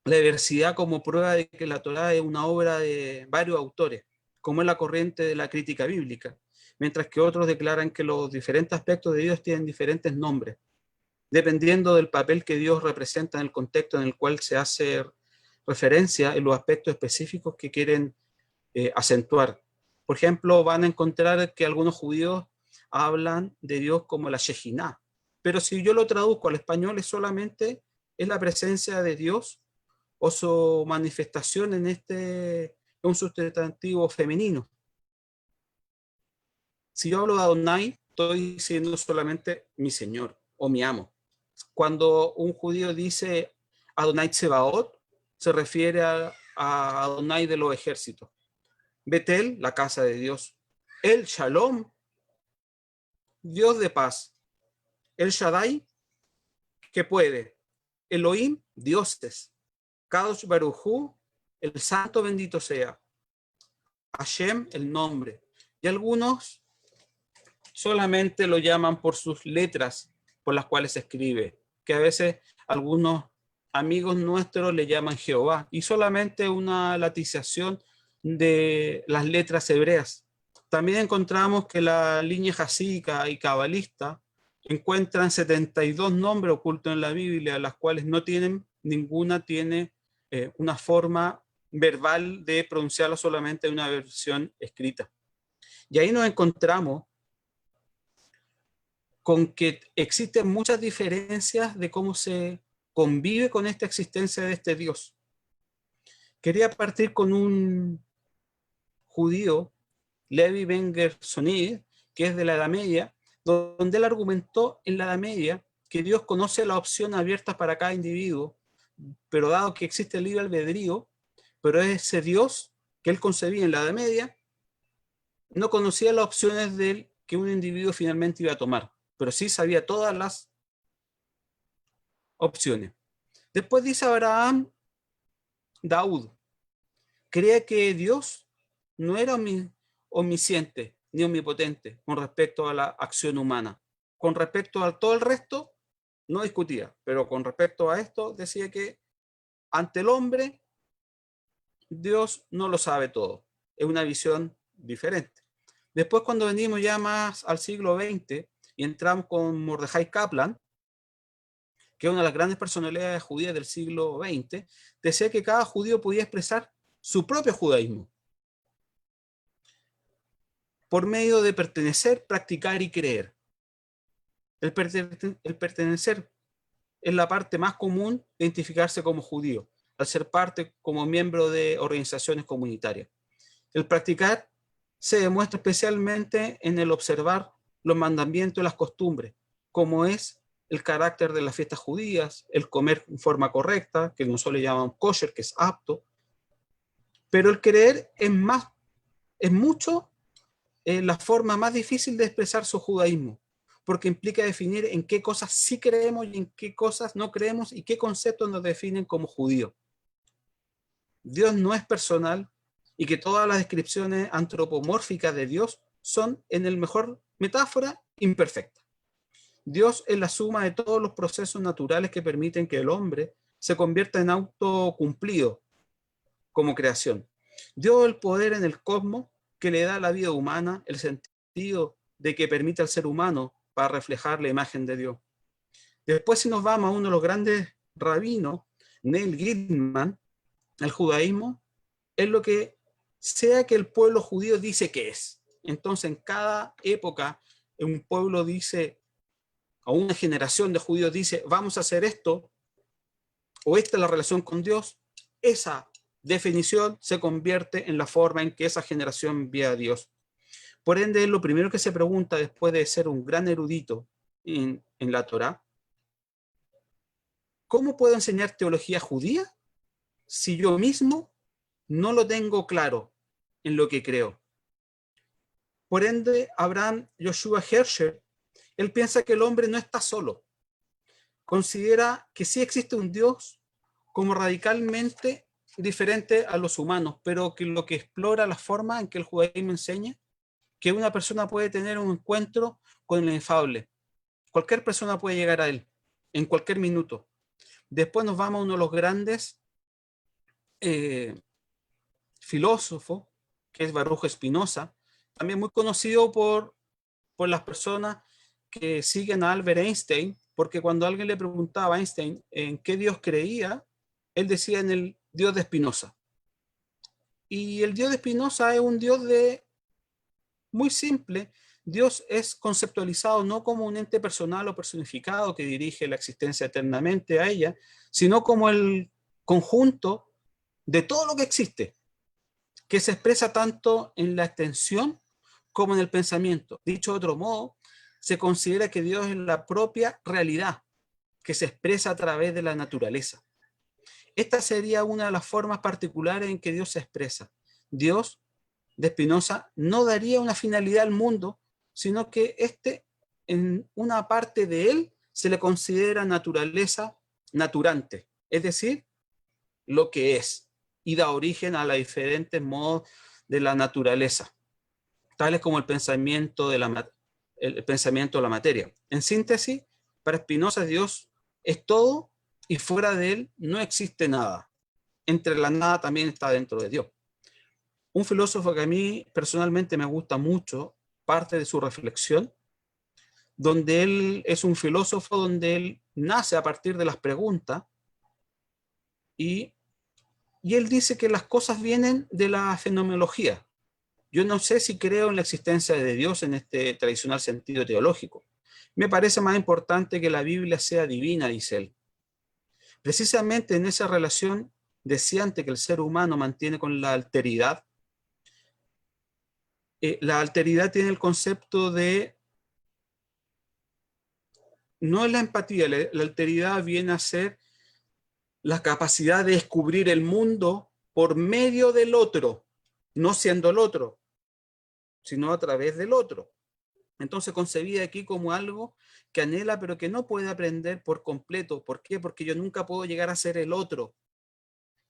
la diversidad como prueba de que la Torá es una obra de varios autores, como es la corriente de la crítica bíblica, mientras que otros declaran que los diferentes aspectos de Dios tienen diferentes nombres, dependiendo del papel que Dios representa en el contexto en el cual se hace referencia en los aspectos específicos que quieren acentuar. Por ejemplo, van a encontrar que algunos judíos hablan de Dios como la Shejinah, pero si yo lo traduzco al español es solamente la presencia de Dios o su manifestación en un sustantivo femenino. Si yo hablo de Adonai, estoy diciendo solamente mi Señor o mi amo. Cuando un judío dice Adonai Tsebaot, se refiere a Adonai de los ejércitos. Betel, la casa de Dios. El Shalom, Dios de paz. El Shaddai, que puede. Elohim, dioses. Kadosh Baruj Hu, el santo bendito sea. Hashem, el nombre. Y algunos solamente lo llaman por sus letras por las cuales se escribe, que a veces algunos amigos nuestros le llaman Jehová, y solamente una latización de las letras hebreas. También encontramos que la línea jasídica y cabalista encuentran 72 nombres ocultos en la Biblia, las cuales no tienen, ninguna tiene una forma verbal de pronunciarlo, solamente una versión escrita. Y ahí nos encontramos con que existen muchas diferencias de cómo se convive con esta existencia de este Dios. Quería partir con un judío, Levi Ben Gersonid, que es de la Edad Media, donde él argumentó en la Edad Media que Dios conoce la opción abierta para cada individuo, pero dado que existe el libre albedrío, pero ese Dios que él concebía en la Edad Media no conocía las opciones que un individuo finalmente iba a tomar, pero sí sabía todas las opciones. Después dice Abraham Daud, creía que Dios no era omnisciente ni omnipotente con respecto a la acción humana. Con respecto a todo el resto, no discutía, pero con respecto a esto decía que ante el hombre, Dios no lo sabe todo. Es una visión diferente. Después, cuando venimos ya más al siglo XX y entramos con Mordejai Kaplan, que es una de las grandes personalidades judías del siglo XX, decía que cada judío podía expresar su propio judaísmo por medio de pertenecer, practicar y creer. El pertenecer es la parte más común de identificarse como judío, al ser parte como miembro de organizaciones comunitarias. El practicar se demuestra especialmente en el observar los mandamientos y las costumbres, como es el carácter de las fiestas judías, el comer en forma correcta, que nosotros le llamamos kosher, que es apto. Pero el creer es mucho la forma más difícil de expresar su judaísmo, porque implica definir en qué cosas sí creemos y en qué cosas no creemos y qué conceptos nos definen como judíos. Dios no es personal y que todas las descripciones antropomórficas de Dios son, en el mejor metáfora, imperfectas. Dios es la suma de todos los procesos naturales que permiten que el hombre se convierta en autocumplido como creación. Dio el poder en el cosmos que le da a la vida humana el sentido de que permite al ser humano para reflejar la imagen de Dios. Después, si nos vamos a uno de los grandes rabinos, Neil Gridman, el judaísmo es lo que sea que el pueblo judío dice que es. Entonces, en cada época, un pueblo dice, o una generación de judíos dice, vamos a hacer esto, o esta es la relación con Dios, esa definición se convierte en la forma en que esa generación ve a Dios. Por ende, lo primero que se pregunta después de ser un gran erudito en la Torá, ¿cómo puedo enseñar teología judía si yo mismo no lo tengo claro en lo que creo. Por ende, Abraham Joshua Herscher, él piensa que el hombre no está solo. Considera que sí existe un Dios como radicalmente diferente a los humanos, pero que lo que explora la forma en que el judaísmo enseña que una persona puede tener un encuentro con el inefable. Cualquier persona puede llegar a él en cualquier minuto. Después nos vamos a uno de los grandes filósofos, que es Baruch Spinoza, también muy conocido por las personas que siguen a Albert Einstein, porque cuando alguien le preguntaba a Einstein en qué Dios creía, él decía en el Dios de Spinoza. Y el Dios de Spinoza es un Dios muy simple. Dios es conceptualizado no como un ente personal o personificado que dirige la existencia eternamente a ella, sino como el conjunto de todo lo que existe, que se expresa tanto en la extensión como en el pensamiento. Dicho de otro modo, se considera que Dios es la propia realidad que se expresa a través de la naturaleza. Esta sería una de las formas particulares en que Dios se expresa. Dios, de Spinoza, no daría una finalidad al mundo, sino que en una parte de él se le considera naturaleza naturante, es decir, lo que es, y da origen a los diferentes modos de la naturaleza, tales como el pensamiento de la materia. En síntesis, para Spinoza Dios es todo y fuera de él no existe nada. Entre la nada también está dentro de Dios. Un filósofo que a mí personalmente me gusta mucho, parte de su reflexión, donde él es un filósofo donde él nace a partir de las preguntas y él dice que las cosas vienen de la fenomenología. Yo no sé si creo en la existencia de Dios en este tradicional sentido teológico. Me parece más importante que la Biblia sea divina, dice él. Precisamente en esa relación deseante que el ser humano mantiene con la alteridad, la alteridad tiene el concepto de, no es la empatía, la alteridad viene a ser la capacidad de descubrir el mundo por medio del otro, no siendo el otro, sino a través del otro. Entonces concebida aquí como algo que anhela pero que no puede aprender por completo. ¿Por qué? Porque yo nunca puedo llegar a ser el otro.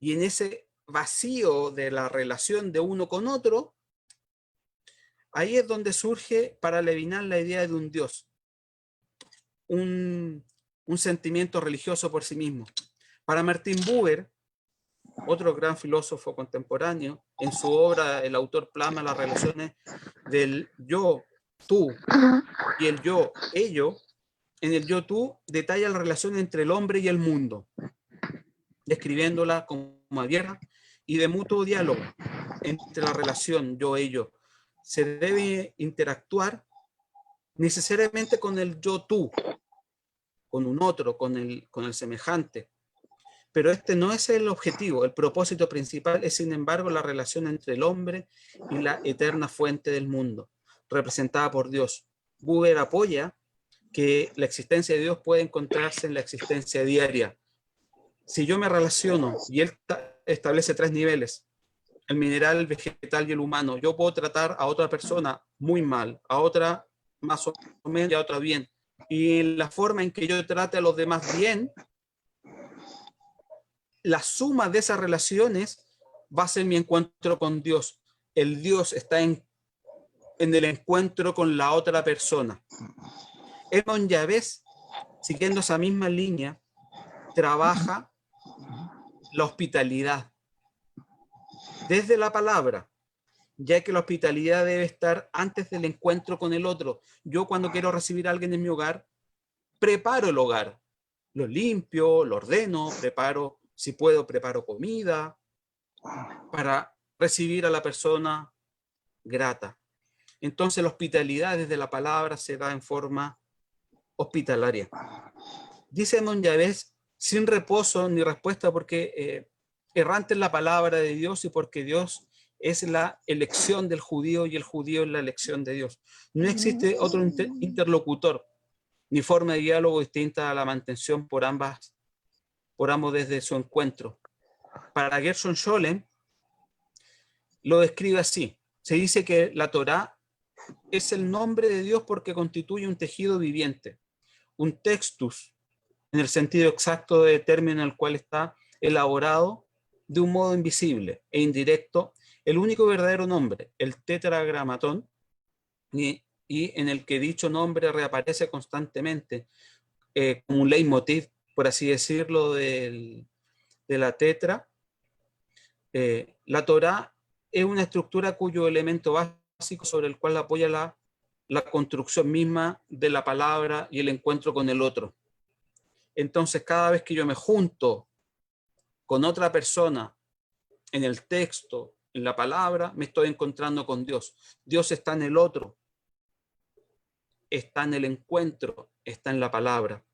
Y en ese vacío de la relación de uno con otro, ahí es donde surge para Levinas la idea de un Dios, un sentimiento religioso por sí mismo. Para Martin Buber, otro gran filósofo contemporáneo, en su obra el autor plasma las relaciones del yo, tú y el yo, ello. En el yo, tú detalla la relación entre el hombre y el mundo, describiéndola como abierta y de mutuo diálogo entre la relación yo, ello. Se debe interactuar necesariamente con el yo, tú, con un otro, con el semejante. Pero este no es el objetivo. El propósito principal es, sin embargo, la relación entre el hombre y la eterna fuente del mundo, representada por Dios. Buber apoya que la existencia de Dios puede encontrarse en la existencia diaria. Si yo me relaciono, y él establece 3 niveles, el mineral, el vegetal y el humano, yo puedo tratar a otra persona muy mal, a otra más o menos y a otra bien. Y la forma en que yo trate a los demás bien, la suma de esas relaciones va a ser mi encuentro con Dios. El Dios está en el encuentro con la otra persona. Edmond Yavés, siguiendo esa misma línea, trabaja la hospitalidad desde la palabra, ya que la hospitalidad debe estar antes del encuentro con el otro. Yo cuando quiero recibir a alguien en mi hogar, preparo el hogar, lo limpio, lo ordeno, preparo, si puedo, preparo comida para recibir a la persona grata. Entonces la hospitalidad desde la palabra se da en forma hospitalaria. Dice Edmond Yavés, sin reposo ni respuesta, porque errante es la palabra de Dios y porque Dios es la elección del judío y el judío es la elección de Dios. No existe otro interlocutor ni forma de diálogo distinta a la mantención por ambos desde su encuentro. Para Gershon Scholem, lo describe así. Se dice que la Torá es el nombre de Dios porque constituye un tejido viviente, un textus, en el sentido exacto de término en el cual está elaborado de un modo invisible e indirecto, el único verdadero nombre, el tetragramatón, y en el que dicho nombre reaparece constantemente como un leitmotiv, por así decirlo, de la tetra. La Torá es una estructura cuyo elemento básico sobre el cual apoya la construcción misma de la palabra y el encuentro con el otro. Entonces, cada vez que yo me junto con otra persona en el texto, en la palabra, me estoy encontrando con Dios. Dios está en el otro, está en el encuentro, está en la palabra.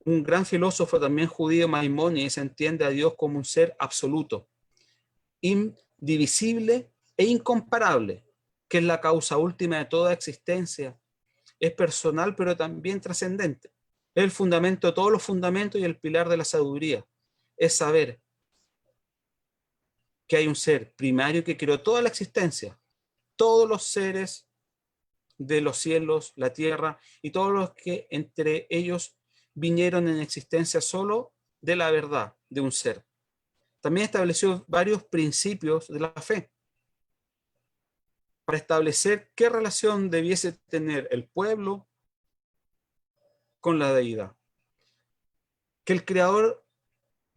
Un gran filósofo también judío, Maimónides, entiende a Dios como un ser absoluto, indivisible e incomparable, que es la causa última de toda existencia. Es personal, pero también trascendente. Es el fundamento de todos los fundamentos y el pilar de la sabiduría. Es saber que hay un ser primario que creó toda la existencia, todos los seres de los cielos, la tierra y todos los que entre ellos vinieron en existencia solo de la verdad de un ser. También estableció varios principios de la fe para establecer qué relación debiese tener el pueblo con la deidad. Que el Creador,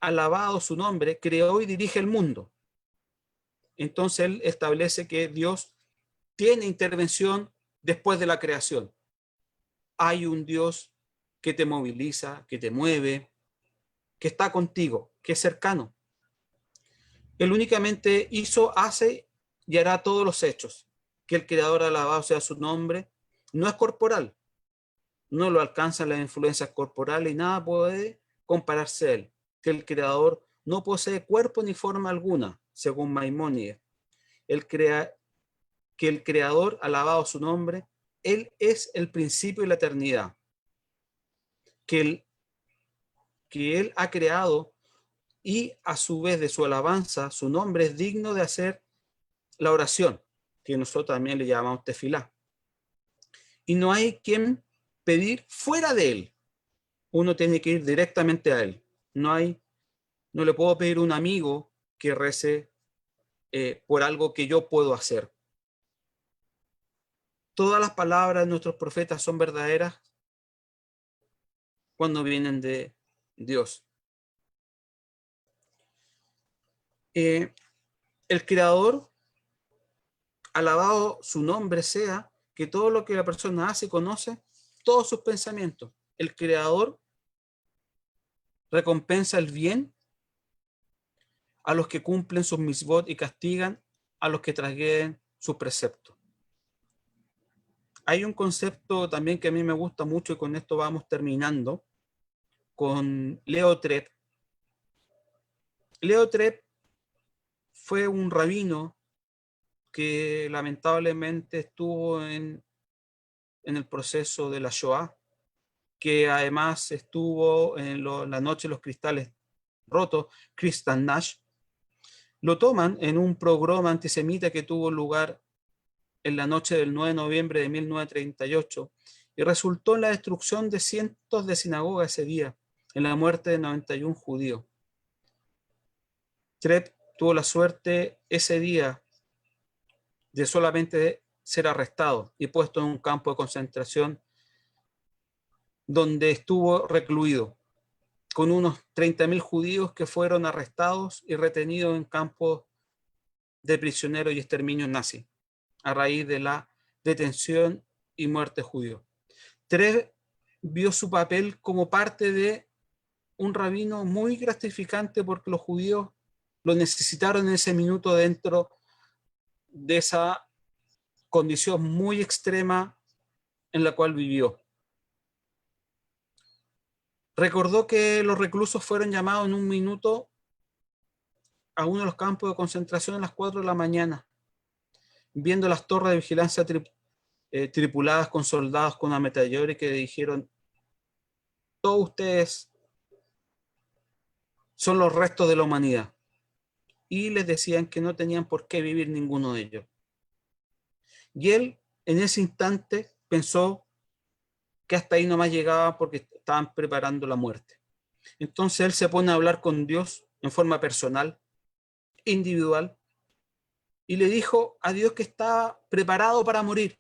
alabado su nombre, creó y dirige el mundo. Entonces él establece que Dios tiene intervención después de la creación. Hay un Dios que te moviliza, que te mueve, que está contigo, que es cercano. Él únicamente hizo, hace y hará todos los hechos. Que el Creador, alabado sea su nombre, no es corporal, no lo alcanzan las influencias corporales y nada puede compararse a él. Que el Creador no posee cuerpo ni forma alguna, según Maimónides. Que el Creador, alabado su nombre, él es el principio y la eternidad. Que él ha creado y a su vez de su alabanza, su nombre es digno de hacer la oración, que nosotros también le llamamos tefilá. Y no hay quien pedir fuera de él. Uno tiene que ir directamente a él. No le puedo pedir a un amigo que rece por algo que yo puedo hacer. Todas las palabras de nuestros profetas son verdaderas cuando vienen de Dios. El Creador, alabado su nombre sea, que todo lo que la persona hace y conoce, todos sus pensamientos. El Creador recompensa el bien a los que cumplen sus misbot y castigan a los que transgreden sus preceptos. Hay un concepto también que a mí me gusta mucho y con esto vamos terminando, con Leo Trepp. Leo Trepp fue un rabino que lamentablemente estuvo en el proceso de la Shoah, que además estuvo en la noche de los cristales rotos, Kristallnacht. Lo toman en un programa antisemita que tuvo lugar en la noche del 9 de noviembre de 1938 y resultó en la destrucción de cientos de sinagogas ese día, en la muerte de 91 judíos. Trepp tuvo la suerte ese día de solamente ser arrestado y puesto en un campo de concentración donde estuvo recluido con unos 30.000 judíos que fueron arrestados y retenidos en campos de prisioneros y exterminio nazi a raíz de la detención y muerte judío. Trepp vio su papel como parte de un rabino muy gratificante porque los judíos lo necesitaron en ese minuto dentro de esa condición muy extrema en la cual vivió. Recordó que los reclusos fueron llamados en un minuto a uno de los campos de concentración a las 4 de la mañana, viendo las torres de vigilancia tripuladas con soldados con ametralladores que dijeron: todos ustedes son los restos de la humanidad. y les decían que no tenían por qué vivir ninguno de ellos. Y él en ese instante pensó que hasta ahí nomás llegaba porque estaban preparando la muerte. Entonces él se pone a hablar con Dios en forma personal, individual, y le dijo a Dios que estaba preparado para morir,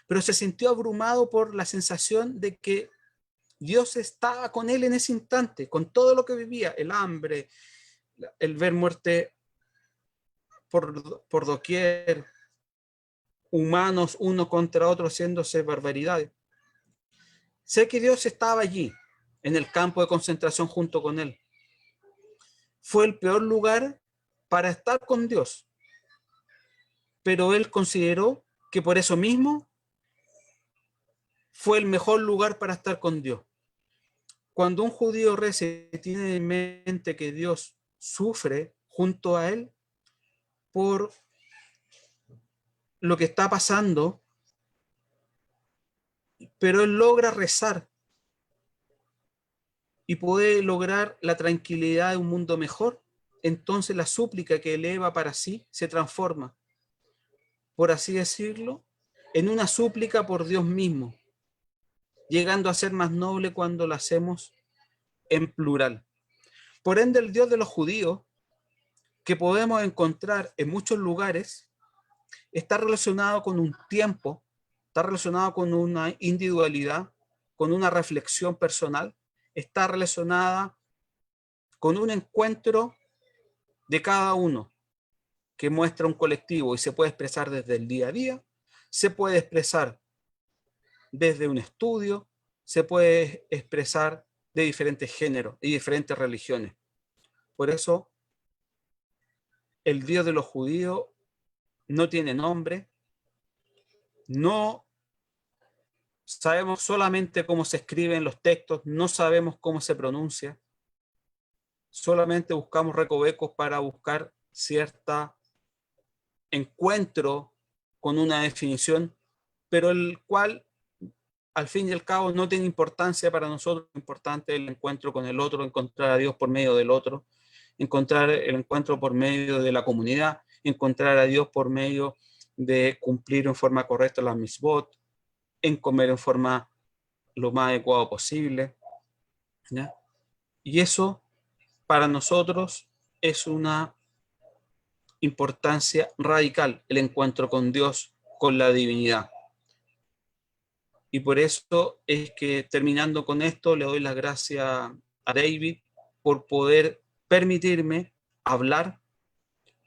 pero se sintió abrumado por la sensación de que Dios estaba con él en ese instante, con todo lo que vivía, el hambre, el ver muerte por doquier, humanos uno contra otro haciéndose barbaridades. Sé que Dios estaba allí, en el campo de concentración junto con él. Fue el peor lugar para estar con Dios, pero él consideró que por eso mismo fue el mejor lugar para estar con Dios. Cuando un judío reza y tiene en mente que Dios sufre junto a él por lo que está pasando, pero él logra rezar y puede lograr la tranquilidad de un mundo mejor, entonces la súplica que eleva para sí se transforma, por así decirlo, en una súplica por Dios mismo, llegando a ser más noble cuando la hacemos en plural. Por ende, el Dios de los judíos, que podemos encontrar en muchos lugares, está relacionado con un tiempo, está relacionado con una individualidad, con una reflexión personal, está relacionada con un encuentro de cada uno que muestra un colectivo y se puede expresar desde el día a día, se puede expresar desde un estudio, se puede expresar de diferentes géneros y diferentes religiones. Por eso, el Dios de los judíos no tiene nombre, no sabemos solamente cómo se escriben los textos, no sabemos cómo se pronuncia, solamente buscamos recovecos para buscar cierto encuentro con una definición, pero el cual al fin y al cabo no tiene importancia para nosotros. Lo importante es el encuentro con el otro, encontrar a Dios por medio del otro, encontrar el encuentro por medio de la comunidad, encontrar a Dios por medio de cumplir en forma correcta las mitzvot, en comer en forma lo más adecuado posible, ¿ya? Y eso para nosotros es una importancia radical, el encuentro con Dios, con la divinidad. Y por eso es que, terminando con esto, le doy las gracias a David por poder permitirme hablar,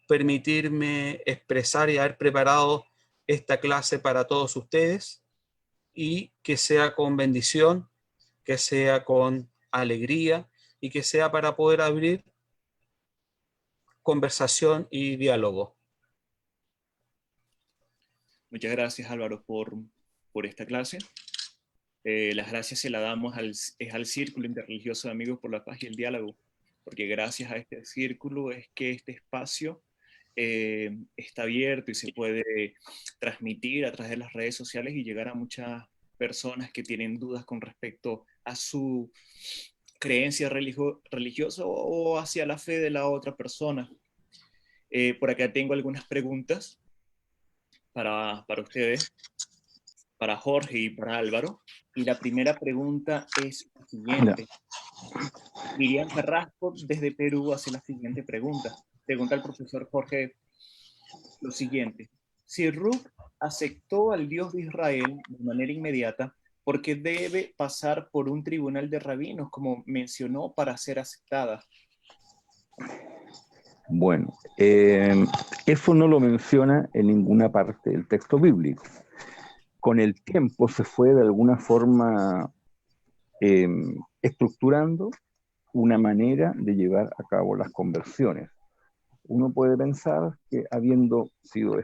permitirme expresar y haber preparado esta clase para todos ustedes, y que sea con bendición, que sea con alegría y que sea para poder abrir conversación y diálogo. Muchas gracias, Álvaro, por esta clase. Las gracias se las damos al Círculo Interreligioso de Amigos por la Paz y el Diálogo, porque gracias a este círculo es que este espacio está abierto y se puede transmitir a través de las redes sociales y llegar a muchas personas que tienen dudas con respecto a su creencia religiosa o hacia la fe de la otra persona. Por acá tengo algunas preguntas para ustedes, para Jorge y para Álvaro. Y la primera pregunta es la siguiente. Miriam Carrasco, desde Perú, hace la siguiente pregunta. Pregunta al profesor Jorge lo siguiente. Si Ruth aceptó al Dios de Israel de manera inmediata, ¿por qué debe pasar por un tribunal de rabinos, como mencionó, para ser aceptada? Bueno, eso no lo menciona en ninguna parte del texto bíblico. Con el tiempo se fue de alguna forma estructurando una manera de llevar a cabo las conversiones. Uno puede pensar que habiendo sido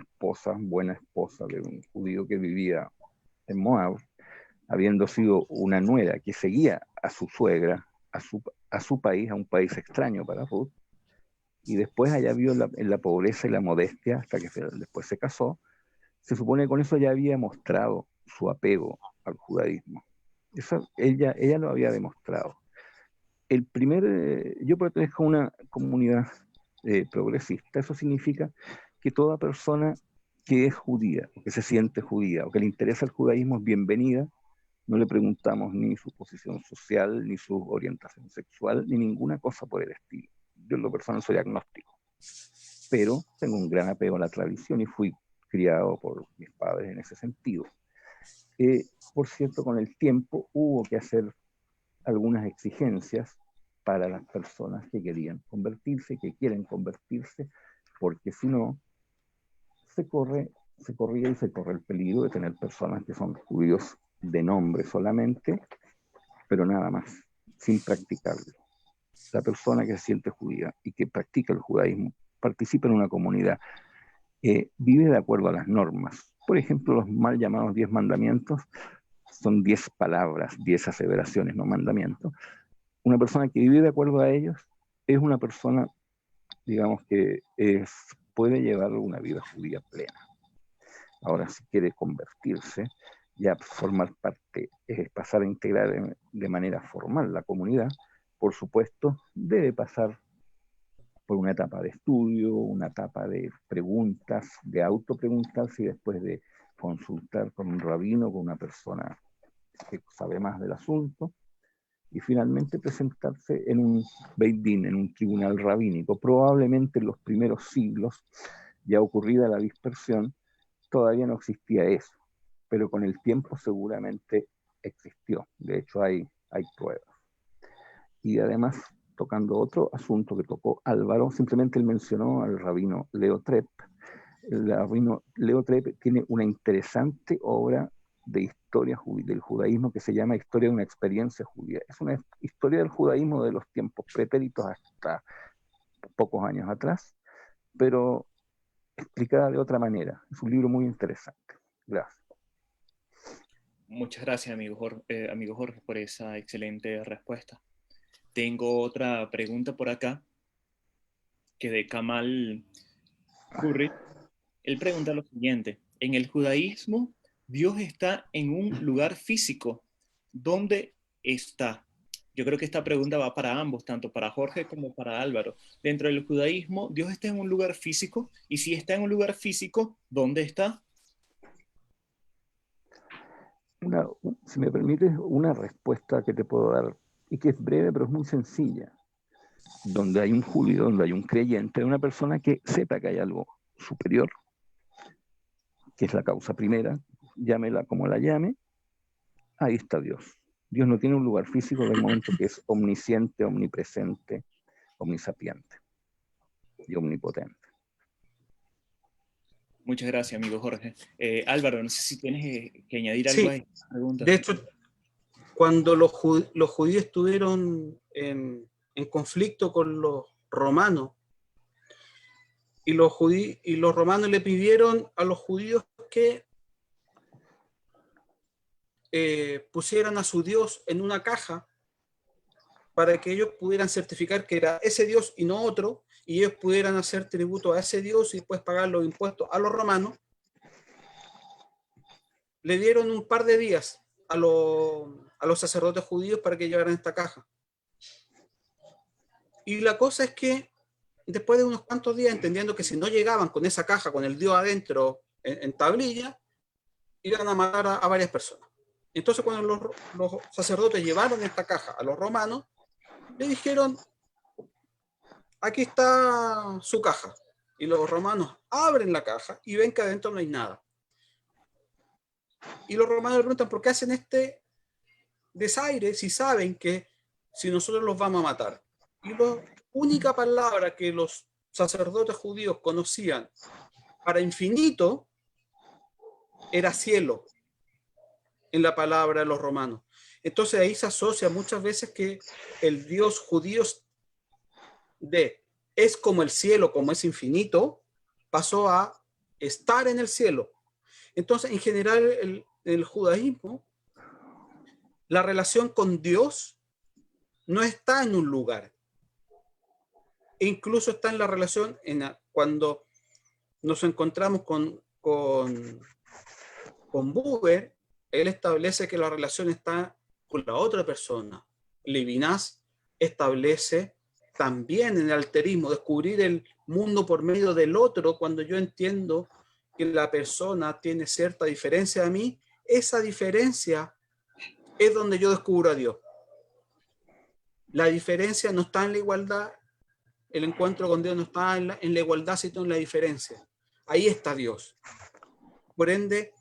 buena esposa de un judío que vivía en Moab, habiendo sido una nuera que seguía a su suegra, a su país, a un país extraño para Ruth, y después allá vio en la pobreza y la modestia hasta que después se casó, se supone que con eso ya había mostrado su apego al judaísmo. Eso ella lo había demostrado. Yo pertenezco a una comunidad progresista, eso significa que toda persona que es judía, o que se siente judía, o que le interesa el judaísmo es bienvenida. No le preguntamos ni su posición social, ni su orientación sexual, ni ninguna cosa por el estilo. Yo en lo personal soy agnóstico, pero tengo un gran apego a la tradición y fui criado por mis padres en ese sentido. Por cierto, con el tiempo hubo que hacer algunas exigencias para las personas que querían convertirse, que quieren convertirse, porque si no, se corría y se corre el peligro de tener personas que son judíos de nombre solamente, pero nada más, sin practicarlo. La persona que se siente judía y que practica el judaísmo, participa en una comunidad, vive de acuerdo a las normas. Por ejemplo, los mal llamados 10 mandamientos son 10 palabras, 10 aseveraciones, no mandamientos. Una persona que vive de acuerdo a ellos es una persona, digamos, que puede llevar una vida judía plena. Ahora, si quiere convertirse, ya formar parte, pasar a integrar de manera formal la comunidad, por supuesto, debe pasar por una etapa de estudio, una etapa de preguntas, de autopreguntarse y después de consultar con un rabino, con una persona que sabe más del asunto, y finalmente presentarse en un Beit Din, en un tribunal rabínico. Probablemente en los primeros siglos, ya ocurrida la dispersión, todavía no existía eso, pero con el tiempo seguramente existió. De hecho, hay pruebas. Y además, tocando otro asunto que tocó Álvaro, simplemente él mencionó al rabino Leo Trepp. El rabino Leo Trepp tiene una interesante obra de historia del judaísmo que se llama Historia de una experiencia judía. Es una historia del judaísmo de los tiempos pretéritos hasta pocos años atrás, pero explicada de otra manera. Es un libro muy interesante. Gracias. Muchas gracias, amigo Jorge, por esa excelente respuesta. Tengo otra pregunta por acá, que de Kamal Curry. Él pregunta lo siguiente: en el judaísmo, Dios está en un lugar físico. ¿Dónde está? Yo creo que esta pregunta va para ambos, tanto para Jorge como para Álvaro. Dentro del judaísmo, ¿Dios está en un lugar físico? Y si está en un lugar físico, ¿dónde está? Si me permites, una respuesta que te puedo dar, y que es breve, pero es muy sencilla. Donde hay un judío, donde hay un creyente, una persona que sepa que hay algo superior, que es la causa primera, llámela como la llame, ahí está Dios. Dios no tiene un lugar físico del momento que es omnisciente, omnipresente, omnisapiente y omnipotente. Muchas gracias, amigo Jorge. Álvaro, no sé si tienes que añadir algo a esta pregunta. De hecho, cuando los judíos estuvieron en conflicto con los romanos, y los romanos le pidieron a los judíos que pusieran a su Dios en una caja para que ellos pudieran certificar que era ese Dios y no otro, y ellos pudieran hacer tributo a ese Dios y después pagar los impuestos a los romanos. Le dieron un par de días a los sacerdotes judíos para que llevaran esta caja. Y la cosa es que después de unos cuantos días, entendiendo que si no llegaban con esa caja, con el Dios adentro en tablilla, iban a matar a varias personas. Entonces, cuando los sacerdotes llevaron esta caja a los romanos, le dijeron: aquí está su caja. Y los romanos abren la caja y ven que adentro no hay nada. Y los romanos le preguntan: ¿por qué hacen este desaire si saben que si nosotros los vamos a matar? Y la única palabra que los sacerdotes judíos conocían para infinito era cielo, en la palabra de los romanos. Entonces ahí se asocia muchas veces que el Dios judío es como el cielo, como es infinito, pasó a estar en el cielo. Entonces, en general, el judaísmo, la relación con Dios no está en un lugar. E incluso está en la relación cuando nos encontramos con Buber. Él establece que la relación está con la otra persona. Levinas establece también en el alterismo, descubrir el mundo por medio del otro, cuando yo entiendo que la persona tiene cierta diferencia de mí, esa diferencia es donde yo descubro a Dios. La diferencia no está en la igualdad, el encuentro con Dios no está en la igualdad, sino en la diferencia. Ahí está Dios. Por ende,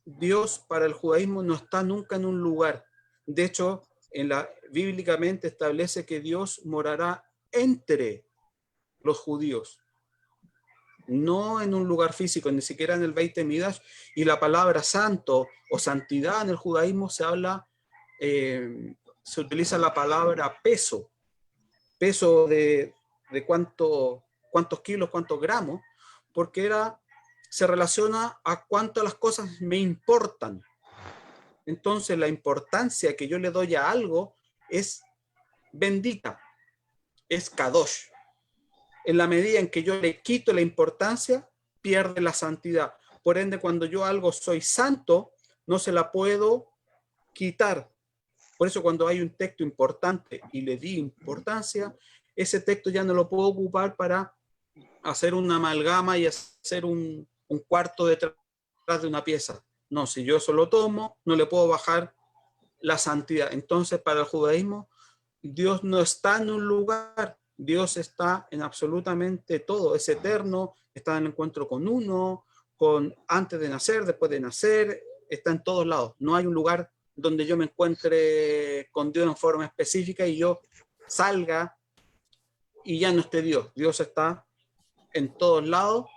Dios para el judaísmo no está nunca en un lugar. De hecho, bíblicamente establece que Dios morará entre los judíos, no en un lugar físico, ni siquiera en el Beit Midrash. Y la palabra santo o santidad en el judaísmo se utiliza la palabra peso de cuántos kilos, cuántos gramos, porque se relaciona a cuánto las cosas me importan. Entonces la importancia que yo le doy a algo es bendita, es kadosh. En la medida en que yo le quito la importancia, pierde la santidad. Por ende, cuando yo algo soy santo, no se la puedo quitar. Por eso cuando hay un texto importante y le di importancia, ese texto ya no lo puedo ocupar para hacer una amalgama y hacer un cuarto detrás de una pieza. No, si yo eso lo tomo, no le puedo bajar la santidad. Entonces, para el judaísmo, Dios no está en un lugar, Dios está en absolutamente todo, es eterno, está en el encuentro con uno, antes de nacer, después de nacer, está en todos lados. No hay un lugar donde yo me encuentre con Dios en forma específica y yo salga y ya no esté Dios. Dios está en todos lados,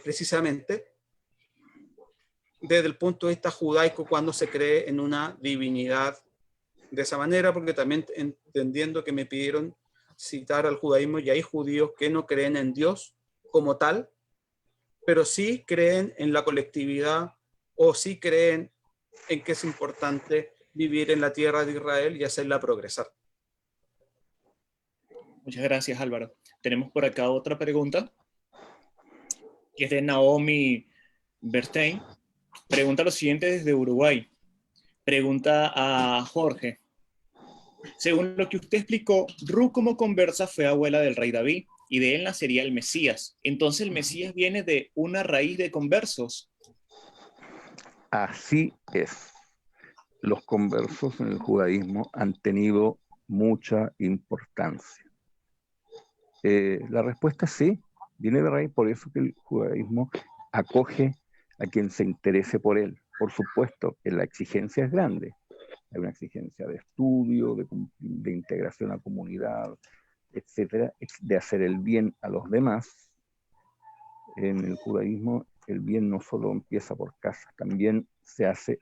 precisamente desde el punto de vista judaico, cuando se cree en una divinidad de esa manera, porque también entendiendo que me pidieron citar al judaísmo, y hay judíos que no creen en Dios como tal, pero sí creen en la colectividad o sí creen en que es importante vivir en la tierra de Israel y hacerla progresar. Muchas gracias, Álvaro. Tenemos por acá otra pregunta, que es de Naomi Berstein. Pregunta lo siguiente desde Uruguay. Pregunta a Jorge. Según lo que usted explicó, Ru como conversa fue abuela del rey David y de él nacería el Mesías. Entonces el Mesías viene de una raíz de conversos. Así es. Los conversos en el judaísmo han tenido mucha importancia. La respuesta es sí, viene de raíz, por eso que el judaísmo acoge a quien se interese por él. Por supuesto que la exigencia es grande. Hay una exigencia de estudio, de integración a comunidad, etcétera, de hacer el bien a los demás. En el judaísmo, el bien no solo empieza por casa, también se hace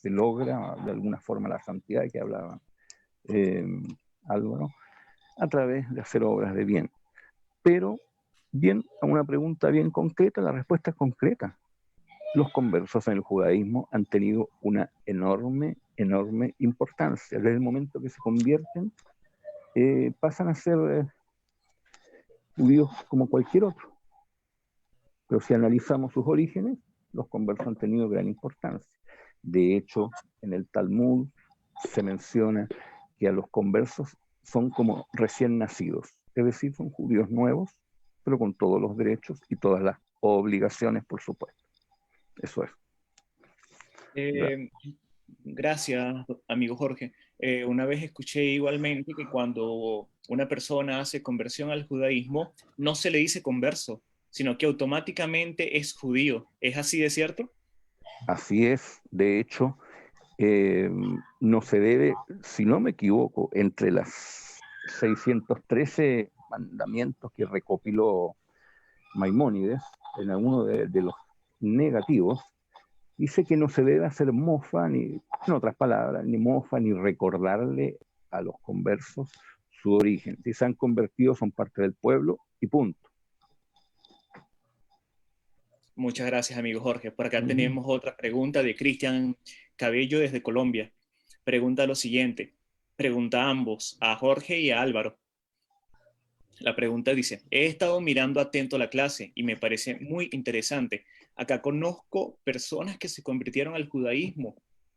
se logra de alguna forma la santidad que hablaba Álvaro, a través de hacer obras de bien. Pero, bien, a una pregunta bien concreta, la respuesta es concreta. Los conversos en el judaísmo han tenido una enorme importancia. Desde el momento que se convierten, pasan a ser judíos como cualquier otro. Pero si analizamos sus orígenes, los conversos han tenido gran importancia. De hecho, en el Talmud se menciona que a los conversos son como recién nacidos, es decir, son judíos nuevos, pero con todos los derechos y todas las obligaciones, por supuesto. Eso es. Gracias, amigo Jorge. Una vez escuché igualmente que cuando una persona hace conversión al judaísmo, no se le dice converso, sino que automáticamente es judío. ¿Es así de cierto? Así es. De hecho, no se debe, si no me equivoco, entre las 613 mandamientos que recopiló Maimónides, en alguno de los negativos, dice que no se debe hacer mofa, en otras palabras, ni mofa, ni recordarle a los conversos su origen. Si se han convertido, son parte del pueblo y punto. Muchas gracias, amigo Jorge. Por acá tenemos otra pregunta de Cristian Cabello desde Colombia. Pregunta lo siguiente. Pregunta a ambos, a Jorge y a Álvaro. La pregunta dice, he estado mirando atento la clase y me parece muy interesante. Acá conozco personas que se convirtieron al judaísmo,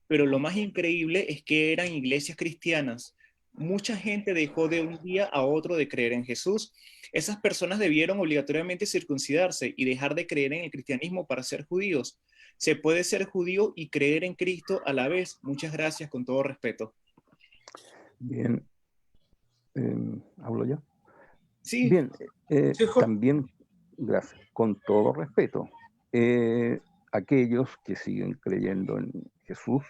pero lo más increíble es que eran iglesias cristianas. mucha gente dejó de un día a otro de creer en Jesús. Esas personas debieron obligatoriamente circuncidarse y dejar de creer en el cristianismo para ser judíos. Se puede ser judío y creer en Cristo a la vez. Muchas gracias, con todo respeto. Bien, ¿hablo yo? Sí. Bien, Sí, Jorge. también, gracias, con todo respeto, aquellos que siguen creyendo en Jesús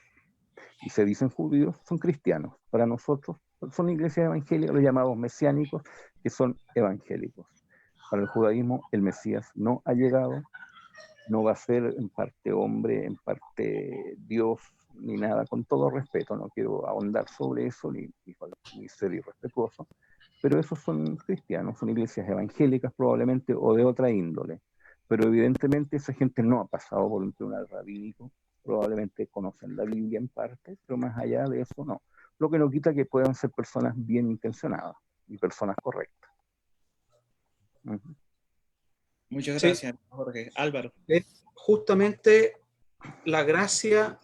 y se dicen judíos son cristianos. Para nosotros son iglesias evangélicas, los llamados mesiánicos, que son evangélicos. Para el judaísmo el Mesías no ha llegado, no va a ser en parte hombre, en parte Dios, ni nada, con todo respeto, no quiero ahondar sobre eso, ni ser irrespetuoso, pero esos son cristianos, son iglesias evangélicas probablemente, o de otra índole, pero evidentemente esa gente no ha pasado por un tribunal rabínico, probablemente conocen la Biblia en parte, pero más allá de eso no, lo que no quita que puedan ser personas bien intencionadas y personas correctas. Muchas Sí. gracias, Jorge. Álvaro. Es justamente la gracia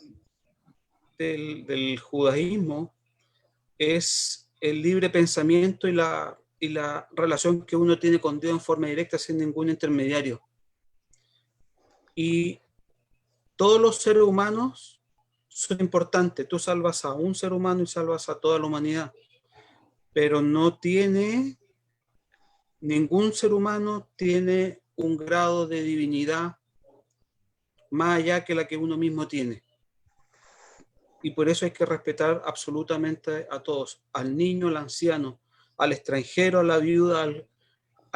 del judaísmo es el libre pensamiento y la relación que uno tiene con Dios en forma directa sin ningún intermediario. Y todos los seres humanos son importantes. Tú salvas a un ser humano y salvas a toda la humanidad. Pero ningún ser humano tiene un grado de divinidad más allá que la que uno mismo tiene. Y por eso hay que respetar absolutamente a todos, al niño, al anciano, al extranjero, a la viuda, al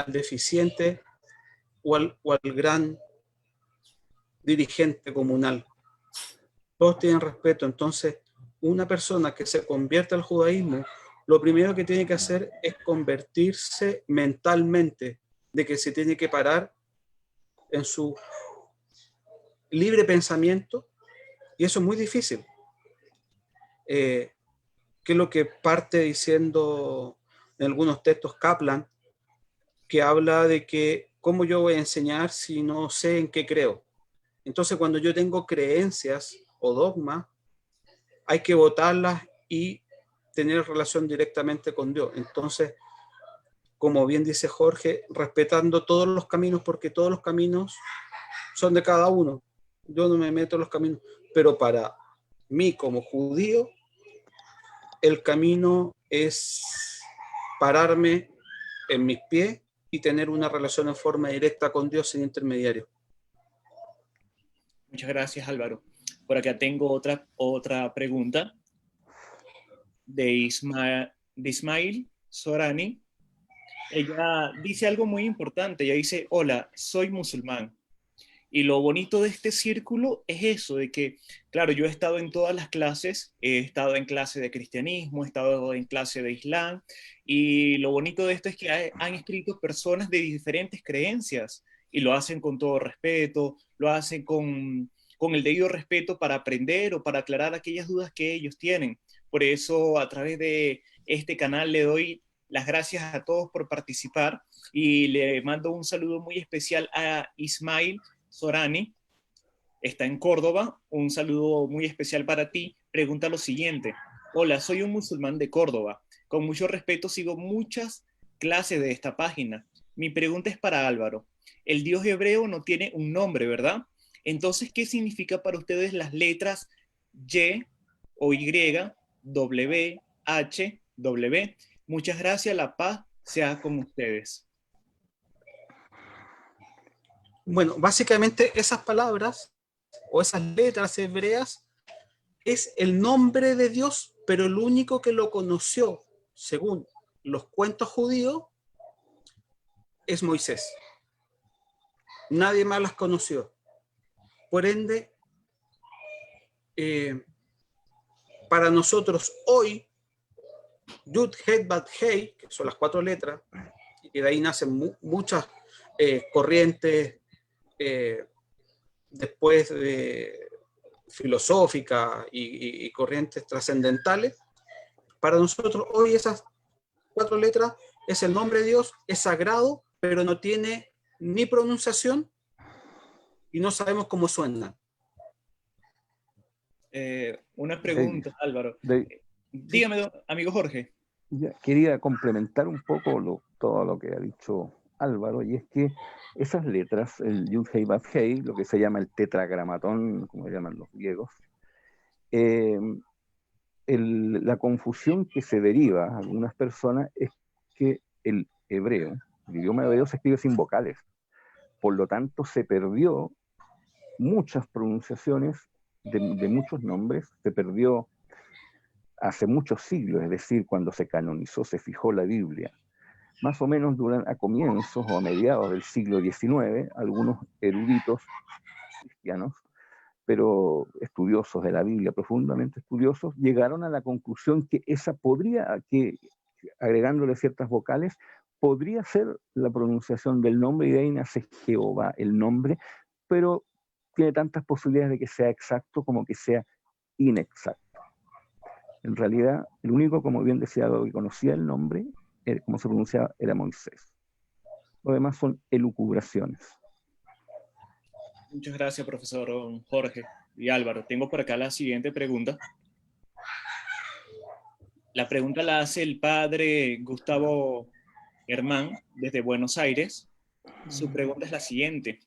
deficiente o al gran dirigente comunal. Todos tienen respeto. Entonces, una persona que se convierte al judaísmo, lo primero que tiene que hacer es convertirse mentalmente, de que se tiene que parar en su libre pensamiento, y eso es muy difícil. Que es lo que parte diciendo en algunos textos Kaplan, que habla de que cómo yo voy a enseñar si no sé en qué creo. Entonces, cuando yo tengo creencias o dogmas, hay que votarlas y tener relación directamente con Dios. Entonces, como bien dice Jorge, respetando todos los caminos, porque todos los caminos son de cada uno. Yo no me meto en los caminos, pero para mí como judío, el camino es pararme en mis pies y tener una relación en forma directa con Dios sin intermediario. Muchas gracias, Álvaro. Por acá tengo otra pregunta de Ismail Sorani. Ella dice algo muy importante. Ella dice: hola, soy musulmán. Y lo bonito de este círculo es eso, de que, claro, yo he estado en todas las clases, he estado en clase de cristianismo, he estado en clase de islam, y lo bonito de esto es que han escrito personas de diferentes creencias, y lo hacen con todo respeto, lo hacen con el debido respeto para aprender o para aclarar aquellas dudas que ellos tienen. Por eso, a través de este canal le doy las gracias a todos por participar, y le mando un saludo muy especial a Ismail Sorani, está en Córdoba. Un saludo muy especial para ti. Pregunta lo siguiente: hola, soy un musulmán de Córdoba. Con mucho respeto sigo muchas clases de esta página. Mi pregunta es para Álvaro. El Dios hebreo no tiene un nombre, ¿verdad? Entonces, ¿qué significa para ustedes las letras Y o Y, W, H, W? Muchas gracias. La paz sea con ustedes. Bueno, básicamente esas palabras o esas letras hebreas es el nombre de Dios, pero el único que lo conoció, según los cuentos judíos, es Moisés. Nadie más las conoció. Por ende, para nosotros hoy, Yud, Het, Bat, Hei, que son las 4 letras, y de ahí nacen muchas corrientes después de filosóficas y corrientes trascendentales. Para nosotros hoy esas 4 letras es el nombre de Dios, es sagrado, pero no tiene ni pronunciación y no sabemos cómo suenan. Una pregunta, Álvaro. David. Dígame, amigo Jorge. Ya, quería complementar un poco todo lo que ha dicho Álvaro, y es que esas letras, el Yud Hei Vav Hei, lo que se llama el tetragramatón, como llaman los griegos, eh, la confusión que se deriva a algunas personas es que el hebreo, el idioma hebreo se escribe sin vocales. Por lo tanto, se perdió muchas pronunciaciones de muchos nombres, se perdió hace muchos siglos, es decir, cuando se canonizó, se fijó la Biblia. Más o menos a comienzos o a mediados del siglo XIX, algunos eruditos cristianos, pero estudiosos de la Biblia, profundamente estudiosos, llegaron a la conclusión que agregándole ciertas vocales, podría ser la pronunciación del nombre, y de ahí nace Jehová, el nombre, pero tiene tantas posibilidades de que sea exacto como que sea inexacto. En realidad, el único, como bien decía, que conocía el nombre, como se pronunciaba, era Moisés. Lo demás son elucubraciones. Muchas gracias, profesor Jorge y Álvaro. Tengo por acá la siguiente pregunta. La pregunta la hace el padre Gustavo Germán desde Buenos Aires. Su pregunta es la siguiente.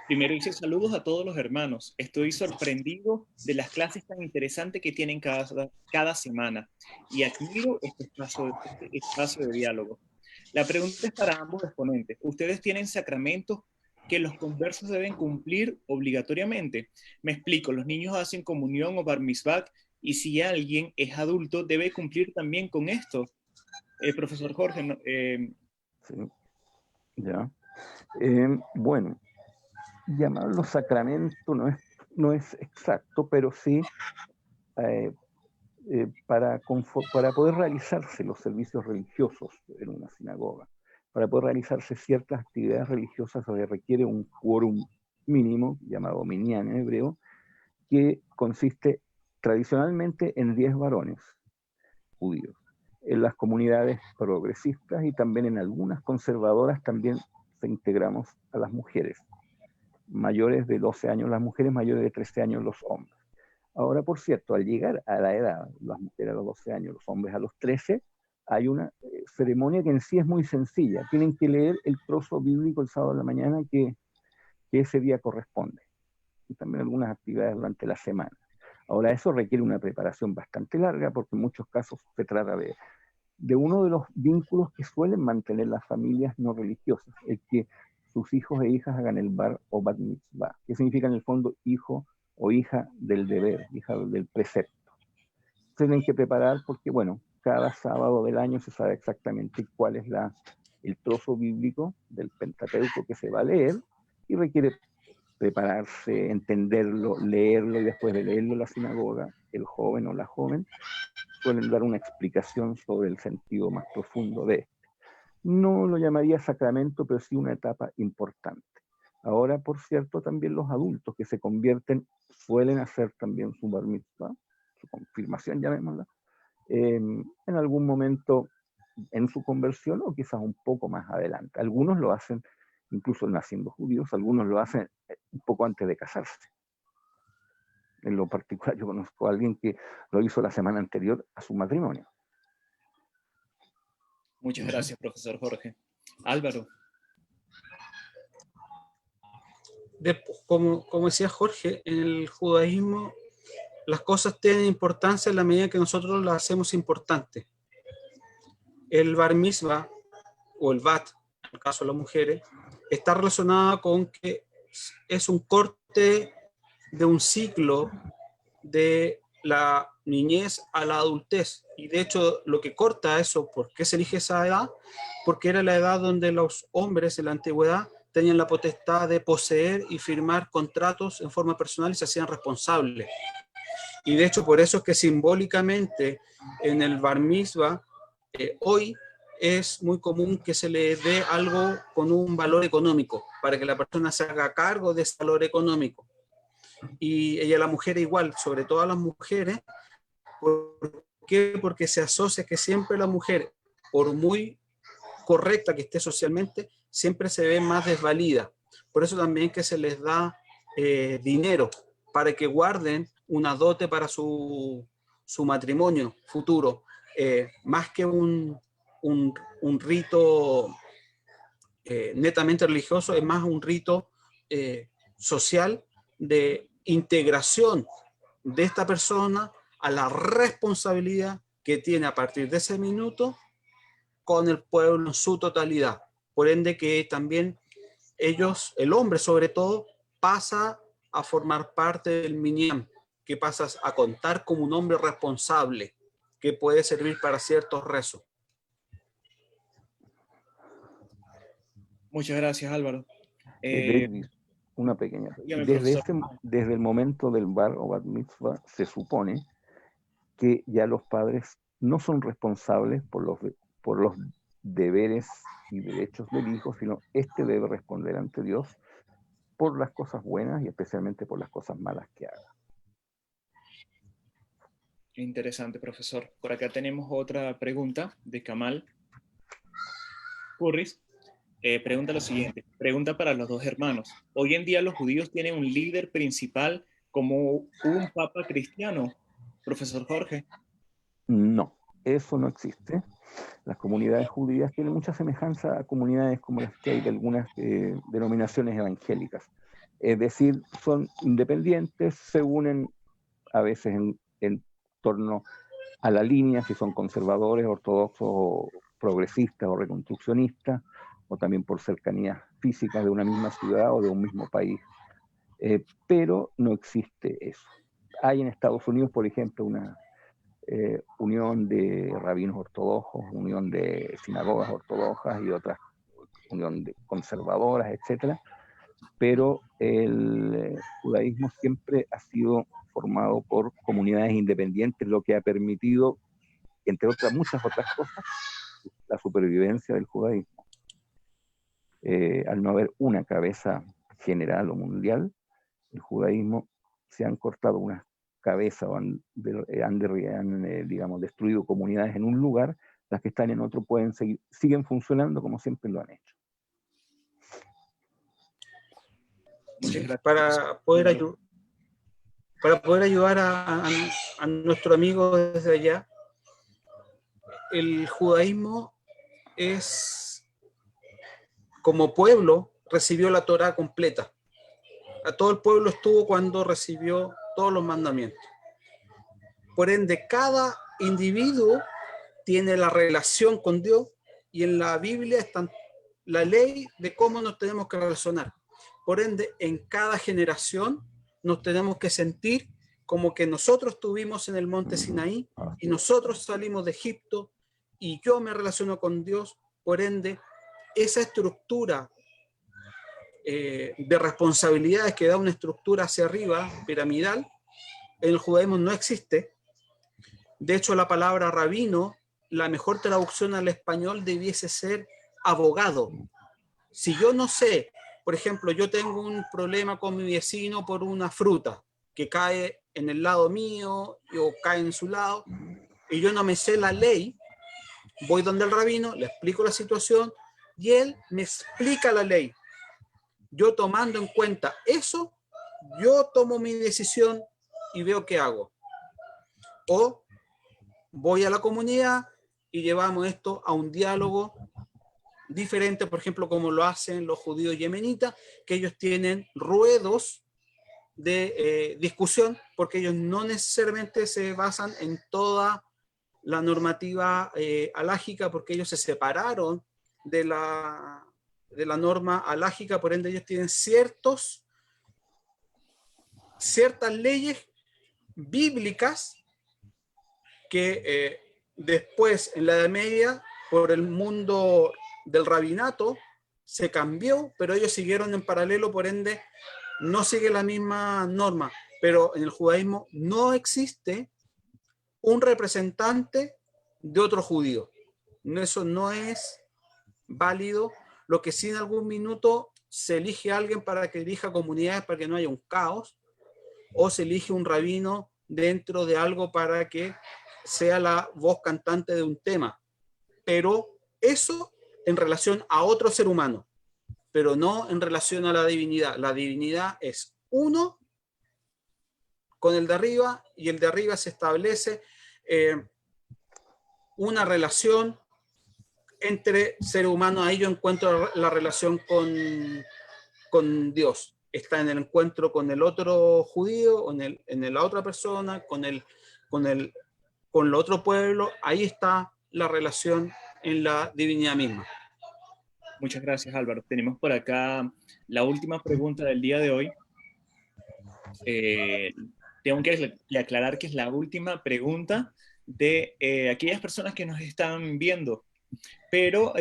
Primero dice: saludos a todos los hermanos. Estoy sorprendido de las clases tan interesantes que tienen cada semana y admiro este espacio de diálogo. La pregunta es para ambos exponentes. ¿Ustedes tienen sacramentos que los conversos deben cumplir obligatoriamente? Me explico, los niños hacen comunión o bar mitzvah, y si alguien es adulto, ¿debe cumplir también con esto? Profesor Jorge. Sí, ya. Bueno, llamarlo sacramento no es exacto, pero sí para poder realizarse los servicios religiosos en una sinagoga, para poder realizarse ciertas actividades religiosas, se requiere un quórum mínimo, llamado minyan en hebreo, que consiste tradicionalmente en 10 varones judíos. En las comunidades progresistas y también en algunas conservadoras también se integramos a las mujeres. Mayores de 12 años las mujeres, mayores de 13 años los hombres. Ahora, por cierto, al llegar a la edad, las mujeres a los 12 años, los hombres a los 13, hay una ceremonia que en sí es muy sencilla. Tienen que leer el trozo bíblico el sábado de la mañana que ese día corresponde. Y también algunas actividades durante la semana. Ahora, eso requiere una preparación bastante larga porque en muchos casos se trata de uno de los vínculos que suelen mantener las familias no religiosas, el que sus hijos e hijas hagan el bar o bat mitzvah, que significa en el fondo hijo o hija del deber, hija del precepto. Se tienen que preparar porque, bueno, cada sábado del año se sabe exactamente cuál es el trozo bíblico del Pentateuco que se va a leer, y requiere prepararse, entenderlo, leerlo, y después de leerlo en la sinagoga, el joven o la joven suelen dar una explicación sobre el sentido más profundo de este. No lo llamaría sacramento, pero sí una etapa importante. Ahora, por cierto, también los adultos que se convierten suelen hacer también su bar mitzvah, su confirmación, llamémosla, en algún momento en su conversión o quizás un poco más adelante. Algunos lo hacen incluso naciendo judíos, algunos lo hacen un poco antes de casarse. En lo particular, yo conozco a alguien que lo hizo la semana anterior a su matrimonio. Muchas gracias, profesor Jorge. Álvaro. Como decía Jorge, en el judaísmo las cosas tienen importancia en la medida que nosotros las hacemos importantes. El bar mitzvah o el bat, en el caso de las mujeres, está relacionada con que es un corte de un ciclo de la niñez a la adultez. Y de hecho, lo que corta eso, ¿por qué se elige esa edad? Porque era la edad donde los hombres en la antigüedad tenían la potestad de poseer y firmar contratos en forma personal y se hacían responsables. Y de hecho, por eso es que simbólicamente en el bar mitzvah, hoy es muy común que se le dé algo con un valor económico, para que la persona se haga cargo de ese valor económico. Y ella, la mujer igual, sobre todo a las mujeres. ¿Por qué? Porque se asocia que siempre la mujer, por muy correcta que esté socialmente, siempre se ve más desvalida. Por eso también que se les da dinero para que guarden una dote para su matrimonio futuro. más que un rito netamente religioso, es más un rito social de integración de esta persona a la responsabilidad que tiene a partir de ese minuto con el pueblo en su totalidad. Por ende que también ellos, el hombre sobre todo, pasa a formar parte del minyan, que pasas a contar como un hombre responsable que puede servir para ciertos rezos. Muchas gracias, Álvaro. David, una pequeña. Dígame, Desde profesor. el momento del bar o bat mitzvah se supone que ya los padres no son responsables por los deberes y derechos del hijo, sino este debe responder ante Dios por las cosas buenas y especialmente por las cosas malas que haga. Interesante, profesor. Por acá tenemos otra pregunta de Kamal Curris. Pregunta lo siguiente. Pregunta para los dos hermanos. Hoy en día los judíos tienen un líder principal como un papa cristiano, profesor Jorge. No, eso no existe. Las comunidades judías tienen mucha semejanza a comunidades como las que hay de algunas denominaciones evangélicas. Es decir, son independientes, se unen a veces en torno a la línea, si son conservadores, ortodoxos, progresistas o reconstruccionistas, o también por cercanías físicas de una misma ciudad o de un mismo país. Pero no existe eso. Hay en Estados Unidos, por ejemplo, una unión de rabinos ortodoxos, unión de sinagogas ortodoxas y otras unión de conservadoras, etcétera, pero el judaísmo siempre ha sido formado por comunidades independientes, lo que ha permitido, entre otras muchas otras cosas, la supervivencia del judaísmo. Al no haber una cabeza general o mundial, el judaísmo se han cortado unas cabezas o han digamos, destruido comunidades en un lugar, las que están en otro siguen funcionando como siempre lo han hecho. Muchas gracias. Para poder ayudar a nuestro amigo desde allá, el judaísmo es, como pueblo, recibió la Torá completa. A todo el pueblo estuvo cuando recibió todos los mandamientos. Por ende, cada individuo tiene la relación con Dios y en la Biblia está la ley de cómo nos tenemos que relacionar. Por ende, en cada generación nos tenemos que sentir como que nosotros estuvimos en el monte Sinaí y nosotros salimos de Egipto y yo me relaciono con Dios. Por ende, esa estructura de responsabilidades que da una estructura hacia arriba, piramidal, en el judaísmo no existe. De hecho, la palabra rabino, la mejor traducción al español debiese ser abogado. Si yo no sé, por ejemplo, yo tengo un problema con mi vecino por una fruta que cae en el lado mío o cae en su lado, y yo no me sé la ley, voy donde el rabino, le explico la situación y él me explica la ley. Yo tomando en cuenta eso, yo tomo mi decisión y veo qué hago. O voy a la comunidad y llevamos esto a un diálogo diferente, por ejemplo, como lo hacen los judíos yemenitas, que ellos tienen ruedos de discusión, porque ellos no necesariamente se basan en toda la normativa halágica, porque ellos se separaron de la norma halágica, por ende ellos tienen ciertas leyes bíblicas que después, en la Edad Media, por el mundo del rabinato, se cambió, pero ellos siguieron en paralelo, por ende, no sigue la misma norma. Pero en el judaísmo no existe un representante de otro judío. Eso no es válido. Lo que sí en algún minuto se elige a alguien para que dirija comunidades para que no haya un caos, o se elige un rabino dentro de algo para que sea la voz cantante de un tema. Pero eso en relación a otro ser humano, pero no en relación a la divinidad. La divinidad es uno con el de arriba y el de arriba se establece. una relación entre seres humanos. Ahí yo encuentro la relación con Dios. Está en el encuentro con el otro judío, o en la otra persona, con el otro pueblo. Ahí está la relación en la divinidad misma. Muchas gracias, Álvaro. Tenemos por acá la última pregunta del día de hoy. Tengo que aclarar que es la última pregunta de aquellas personas que nos están viendo. Pero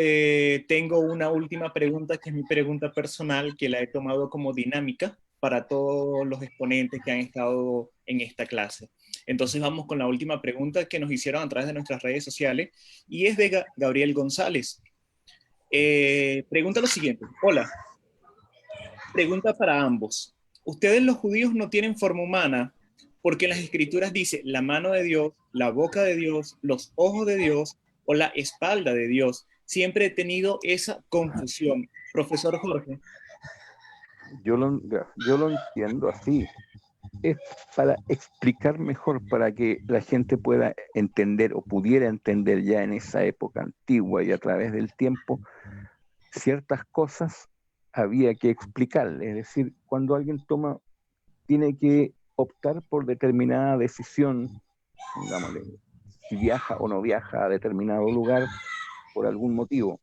tengo una última pregunta, que es mi pregunta personal, que la he tomado como dinámica para todos los exponentes que han estado en esta clase. Entonces vamos con la última pregunta que nos hicieron a través de nuestras redes sociales, y es de Gabriel González. Pregunta lo siguiente. Hola. Pregunta para ambos. Ustedes los judíos no tienen forma humana porque en las escrituras dice la mano de Dios, la boca de Dios, los ojos de Dios o la espalda de Dios. Siempre he tenido esa confusión. Profesor Jorge. Yo lo entiendo así. Es para explicar mejor, para que la gente pueda entender o pudiera entender ya en esa época antigua y a través del tiempo, ciertas cosas había que explicarle. Es decir, cuando alguien tiene que optar por determinada decisión, pongámosle, si viaja o no viaja a determinado lugar por algún motivo,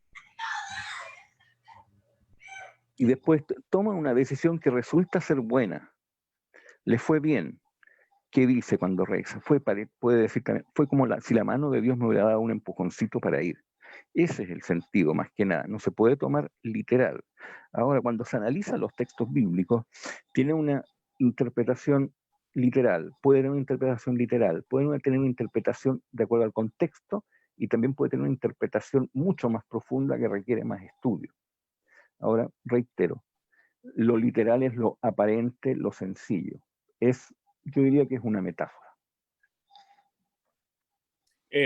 y después toma una decisión que resulta ser buena, le fue bien, ¿qué dice cuando reza? Puede decir también, fue como si la mano de Dios me hubiera dado un empujoncito para ir. Ese es el sentido, más que nada. No se puede tomar literal. Ahora, cuando se analizan los textos bíblicos, tiene una interpretación literal, puede tener una interpretación literal, puede tener una interpretación de acuerdo al contexto, y también puede tener una interpretación mucho más profunda que requiere más estudio. Ahora, reitero, lo literal es lo aparente, lo sencillo. Yo diría que es una metáfora.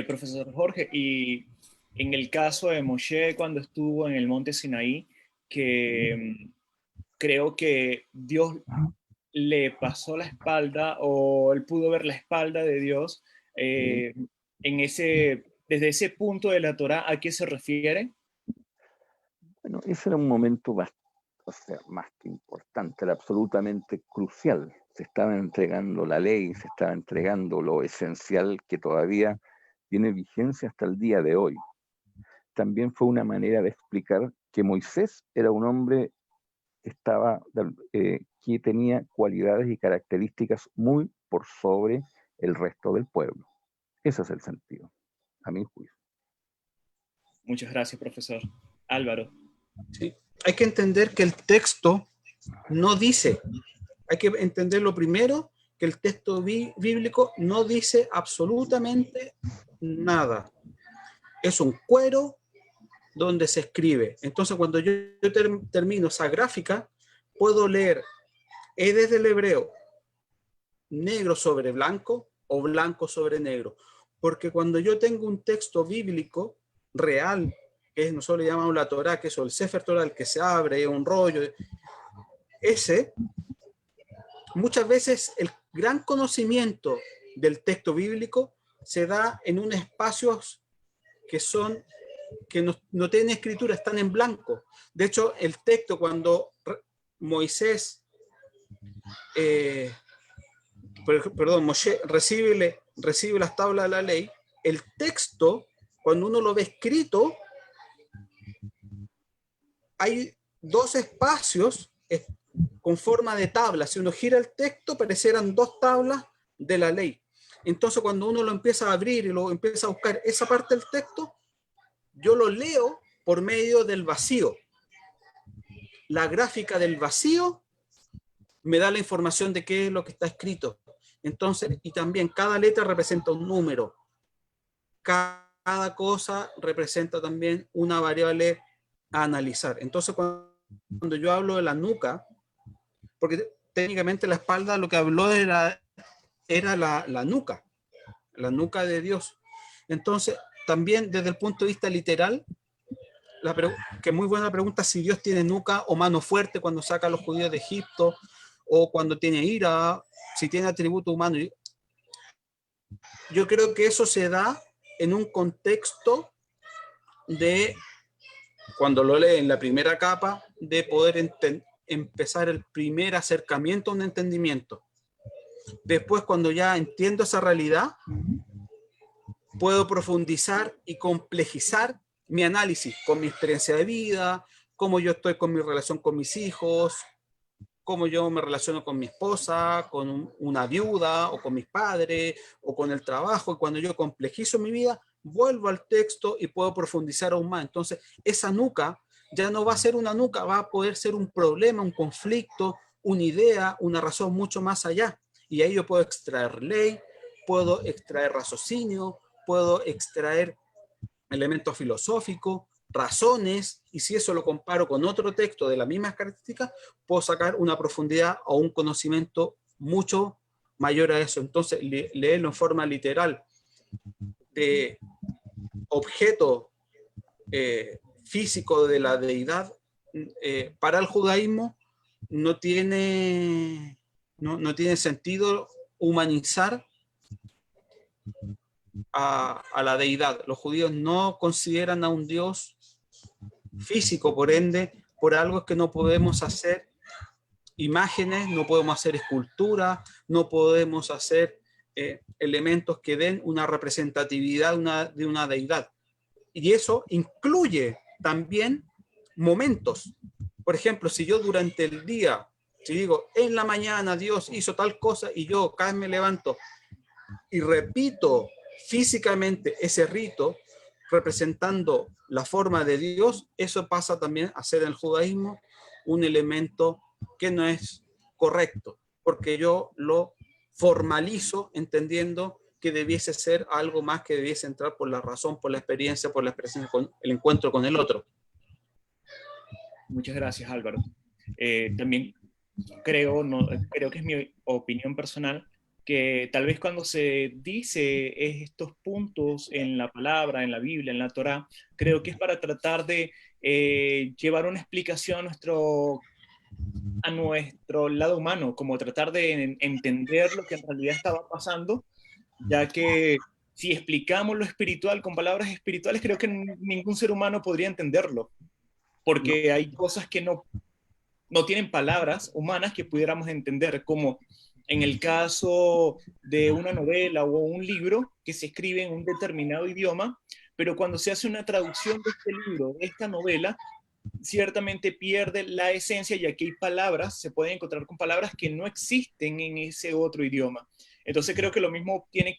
Profesor Jorge, y en el caso de Moshe cuando estuvo en el monte Sinaí, que creo que Dios le pasó la espalda, o él pudo ver la espalda de Dios, desde ese punto de la Torá, ¿a qué se refiere? Bueno, ese era un momento más que importante, era absolutamente crucial. Se estaba entregando la ley, se estaba entregando lo esencial que todavía tiene vigencia hasta el día de hoy. También fue una manera de explicar que Moisés era un hombre que tenía cualidades y características muy por sobre el resto del pueblo. Ese es el sentido, a mi juicio. Muchas gracias, profesor. Álvaro. Sí. Hay que entender que el texto no dice, hay que entender lo primero, que el texto bíblico no dice absolutamente nada. Es un cuero donde se escribe. Entonces, cuando yo termino esa gráfica, puedo leer desde el hebreo negro sobre blanco o blanco sobre negro. Porque cuando yo tengo un texto bíblico real, que nosotros le llamamos la Torá, que es el Sefer Torá, el que se abre, un rollo, muchas veces el gran conocimiento del texto bíblico se da en unos espacios que no tienen escritura, están en blanco. De hecho, el texto, cuando Moisés, Moshe recibe las tablas de la ley, el texto, cuando uno lo ve escrito, hay dos espacios con forma de tabla. Si uno gira el texto, parecieran dos tablas de la ley. Entonces, cuando uno lo empieza a abrir y lo empieza a buscar esa parte del texto, yo lo leo por medio del vacío. La gráfica del vacío me da la información de qué es lo que está escrito. Entonces, y también cada letra representa un número. Cada cosa representa también una variable a analizar. Entonces, cuando yo hablo de la nuca, porque técnicamente la espalda lo que habló era la nuca de Dios. Entonces, también desde el punto de vista literal, que es muy buena pregunta, si Dios tiene nuca o mano fuerte cuando saca a los judíos de Egipto, o cuando tiene ira, si tiene atributo humano. Yo creo que eso se da en un contexto de, cuando lo lee en la primera capa, de poder empezar el primer acercamiento a un entendimiento. Después, cuando ya entiendo esa realidad, puedo profundizar y complejizar mi análisis con mi experiencia de vida, cómo yo estoy con mi relación con mis hijos, cómo yo me relaciono con mi esposa, con una viuda, o con mis padres, o con el trabajo. Y cuando yo complejizo mi vida, vuelvo al texto y puedo profundizar aún más. Entonces, esa nuca ya no va a ser una nuca, va a poder ser un problema, un conflicto, una idea, una razón mucho más allá. Y ahí yo puedo extraer ley, puedo extraer raciocinio, puedo extraer elementos filosóficos, razones, y si eso lo comparo con otro texto de las mismas características, puedo sacar una profundidad o un conocimiento mucho mayor a eso. Entonces, leerlo en forma literal de objeto físico de la deidad, para el judaísmo no tiene sentido humanizar a la deidad. Los judíos no consideran a un Dios físico, por ende, por algo es que no podemos hacer imágenes, no podemos hacer escultura, no podemos hacer elementos que den una representatividad de una deidad. Y eso incluye también momentos. Por ejemplo, si yo durante el día, si digo, en la mañana Dios hizo tal cosa, y yo cada vez me levanto y repito físicamente ese rito representando la forma de Dios, eso pasa también a ser en el judaísmo un elemento que no es correcto, porque yo lo formalizo entendiendo que debiese ser algo más, que debiese entrar por la razón, por la experiencia, por la experiencia con el encuentro con el otro. Muchas gracias, Álvaro. También creo que es mi opinión personal, que tal vez cuando se dice estos puntos en la palabra, en la Biblia, en la Torá, creo que es para tratar de llevar una explicación a nuestro lado humano, como tratar de entender lo que en realidad estaba pasando, ya que si explicamos lo espiritual con palabras espirituales, creo que ningún ser humano podría entenderlo, porque hay cosas que no tienen palabras humanas que pudiéramos entender, como en el caso de una novela o un libro que se escribe en un determinado idioma, pero cuando se hace una traducción de este libro, de esta novela, ciertamente pierde la esencia, ya que hay palabras, se pueden encontrar con palabras que no existen en ese otro idioma. Entonces creo que lo mismo tiene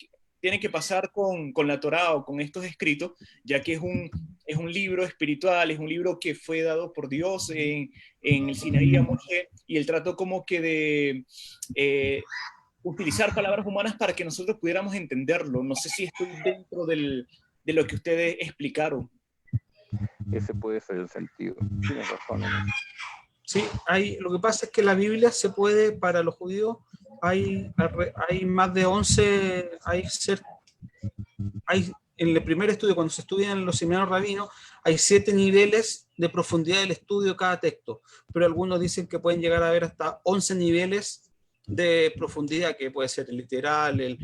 que pasar con la Torá o con estos escritos, ya que es un libro espiritual, es un libro que fue dado por Dios en el Sinaí a Moshe, y él trató como que de utilizar palabras humanas para que nosotros pudiéramos entenderlo. No sé si estoy dentro de lo que ustedes explicaron. Ese puede ser el sentido. Tienes razón. Sí, lo que pasa es que la Biblia se puede, para los judíos, hay más de 11, en el primer estudio, cuando se estudian los seminarios rabinos, hay 7 niveles de profundidad del estudio de cada texto, pero algunos dicen que pueden llegar a haber hasta 11 niveles de profundidad, que puede ser el literal,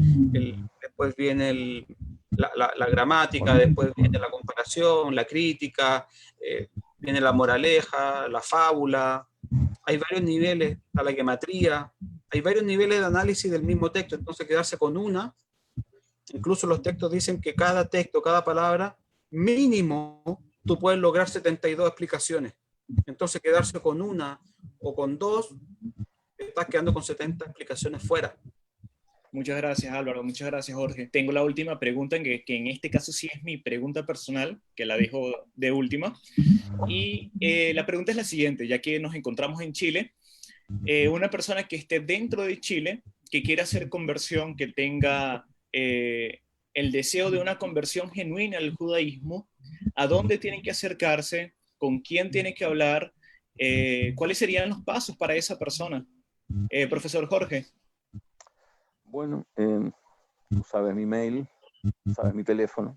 después viene la gramática, después viene la comparación, la crítica, viene la moraleja, la fábula. Hay varios niveles, a la gematría, hay varios niveles de análisis del mismo texto. Entonces quedarse con una, incluso los textos dicen que cada texto, cada palabra, mínimo, tú puedes lograr 72 explicaciones. Entonces quedarse con una o con 2, estás quedando con 70 explicaciones fuera. Muchas gracias, Álvaro. Muchas gracias, Jorge. Tengo la última pregunta, que en este caso sí es mi pregunta personal, que la dejo de última. Y la pregunta es la siguiente, ya que nos encontramos en Chile. Una persona que esté dentro de Chile, que quiera hacer conversión, que tenga el deseo de una conversión genuina al judaísmo, ¿a dónde tienen que acercarse? ¿Con quién tiene que hablar? ¿Cuáles serían los pasos para esa persona? Profesor Jorge. Bueno, tú sabes mi mail, sabes mi teléfono,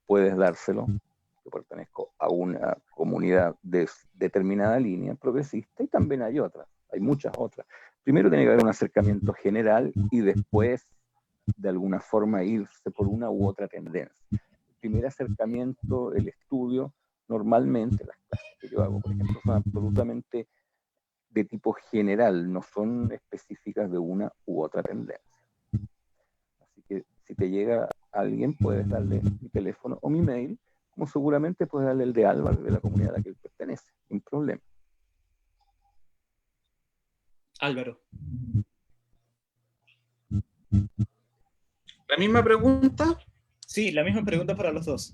puedes dárselo. Yo pertenezco a una comunidad de determinada línea progresista, y también hay otras, hay muchas otras. Primero tiene que haber un acercamiento general y después, de alguna forma, irse por una u otra tendencia. primer acercamiento, el estudio, normalmente las clases que yo hago, por ejemplo, son absolutamente de tipo general, no son específicas de una u otra tendencia. Así que si te llega alguien, puedes darle mi teléfono o mi mail, como seguramente puedes darle el de Álvaro, de la comunidad a la que él pertenece, sin problema. Álvaro. ¿La misma pregunta? Sí, la misma pregunta para los dos.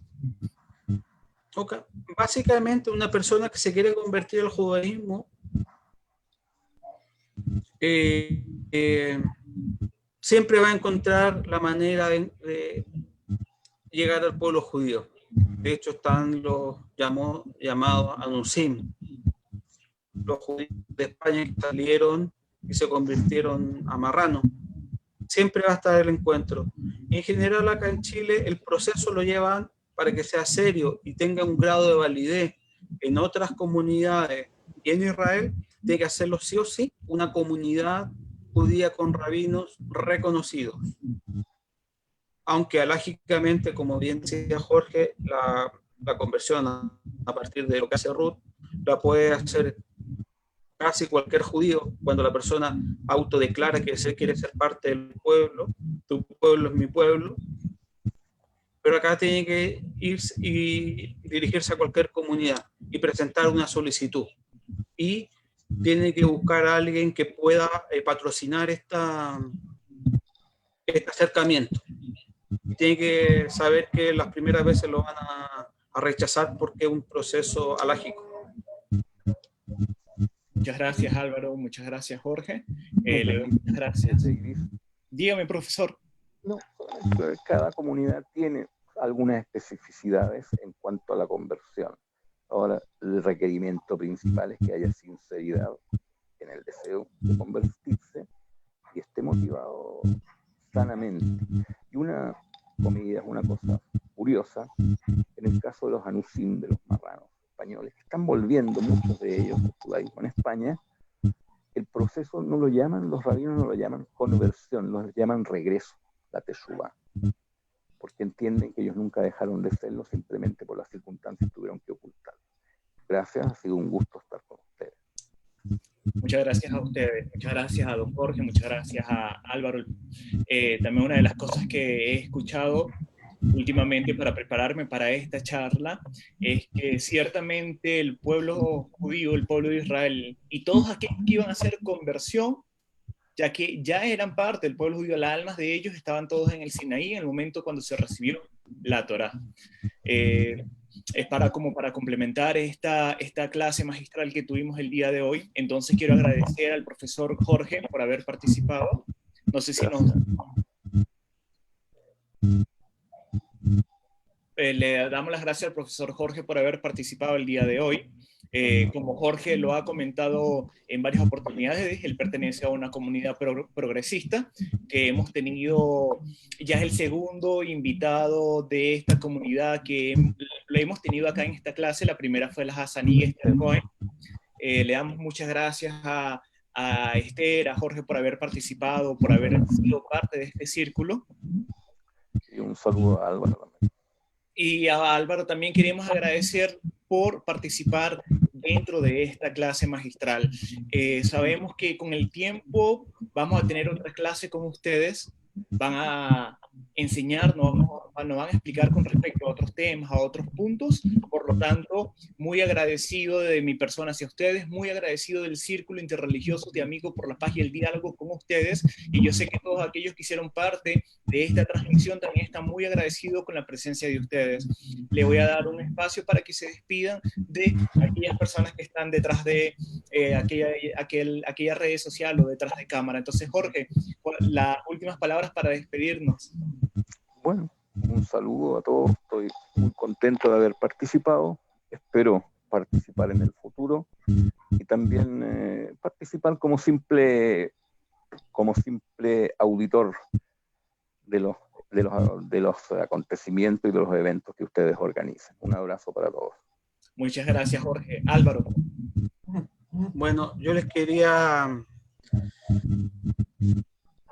Okay. Básicamente, una persona que se quiere convertir al judaísmo siempre va a encontrar la manera de llegar al pueblo judío. De hecho, están los llamados Anusim, los judíos de España que salieron y se convirtieron a marranos. Siempre va a estar el encuentro. En general, acá en Chile, el proceso lo llevan para que sea serio y tenga un grado de validez. En otras comunidades y en Israel, tiene que hacerlo sí o sí una comunidad judía con rabinos reconocidos. Aunque alágicamente, como bien decía Jorge, la conversión a partir de lo que hace Ruth la puede hacer casi cualquier judío cuando la persona autodeclara que quiere ser parte del pueblo. Tu pueblo es mi pueblo. Pero acá tiene que ir y dirigirse a cualquier comunidad y presentar una solicitud. Y tiene que buscar a alguien que pueda patrocinar este acercamiento. Y tiene que saber que las primeras veces lo van a rechazar porque es un proceso alágico. Muchas gracias, Álvaro. Muchas gracias, Jorge. Le doy muchas gracias. Dígame, profesor. No, cada comunidad tiene algunas especificidades en cuanto a la conversión. Ahora, el requerimiento principal es que haya sinceridad en el deseo de convertirse y esté motivado sanamente. Y una cosa curiosa, en el caso de los anusim, de los marranos españoles, que están volviendo muchos de ellos al judaísmo en España, el proceso no lo llaman, los rabinos no lo llaman conversión, lo llaman regreso, la teshuvá, porque entienden que ellos nunca dejaron de serlo, simplemente por las circunstancias tuvieron que ocultarlo. Gracias, ha sido un gusto estar con ustedes. Muchas gracias a ustedes, muchas gracias a don Jorge, muchas gracias a Álvaro. También una de las cosas que he escuchado últimamente para prepararme para esta charla es que ciertamente el pueblo judío, el pueblo de Israel y todos aquellos que iban a hacer conversión, ya que ya eran parte del pueblo judío, las almas de ellos estaban todos en el Sinaí en el momento cuando se recibió la Torá. Es para complementar esta clase magistral que tuvimos el día de hoy. Entonces quiero agradecer al profesor Jorge por haber participado. No sé si le damos las gracias al profesor Jorge por haber participado el día de hoy. Como Jorge lo ha comentado en varias oportunidades, él pertenece a una comunidad progresista que hemos tenido, ya es el segundo invitado de esta comunidad que lo hemos tenido acá en esta clase. La primera fue la Hassaní Esther Cohen. Le damos muchas gracias a Esther, a Jorge por haber participado, por haber sido parte de este círculo. Y un saludo a Álvaro también. Y a Álvaro también queremos agradecer por participar dentro de esta clase magistral. Sabemos que con el tiempo vamos a tener otra clase con ustedes, van a enseñarnos, nos van a explicar con respecto a otros temas, a otros puntos. Por lo tanto, muy agradecido de mi persona hacia ustedes, muy agradecido del Círculo Interreligioso de Amigos por la Paz y el Diálogo con ustedes, y yo sé que todos aquellos que hicieron parte de esta transmisión también están muy agradecidos con la presencia de ustedes. Le voy a dar un espacio para que se despidan de aquellas personas que están detrás de aquella red social o detrás de cámara. Entonces, Jorge, las últimas palabras para despedirnos. Bueno, un saludo a todos, estoy muy contento de haber participado, espero participar en el futuro y también participar como simple auditor de los acontecimientos y de los eventos que ustedes organizan. Un abrazo para todos. Muchas gracias, Jorge. Álvaro. Bueno, yo les quería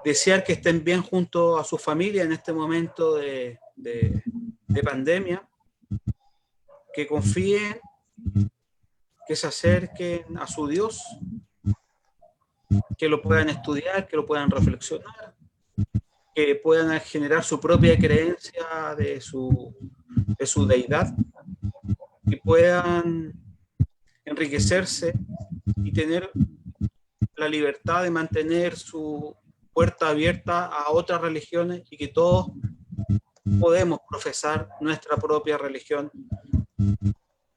desear que estén bien junto a su familia en este momento de de pandemia, que confíen, que se acerquen a su Dios, que lo puedan estudiar, que lo puedan reflexionar, que puedan generar su propia creencia de su deidad, y puedan enriquecerse y tener la libertad de mantener su puerta abierta a otras religiones, y que todos podemos profesar nuestra propia religión,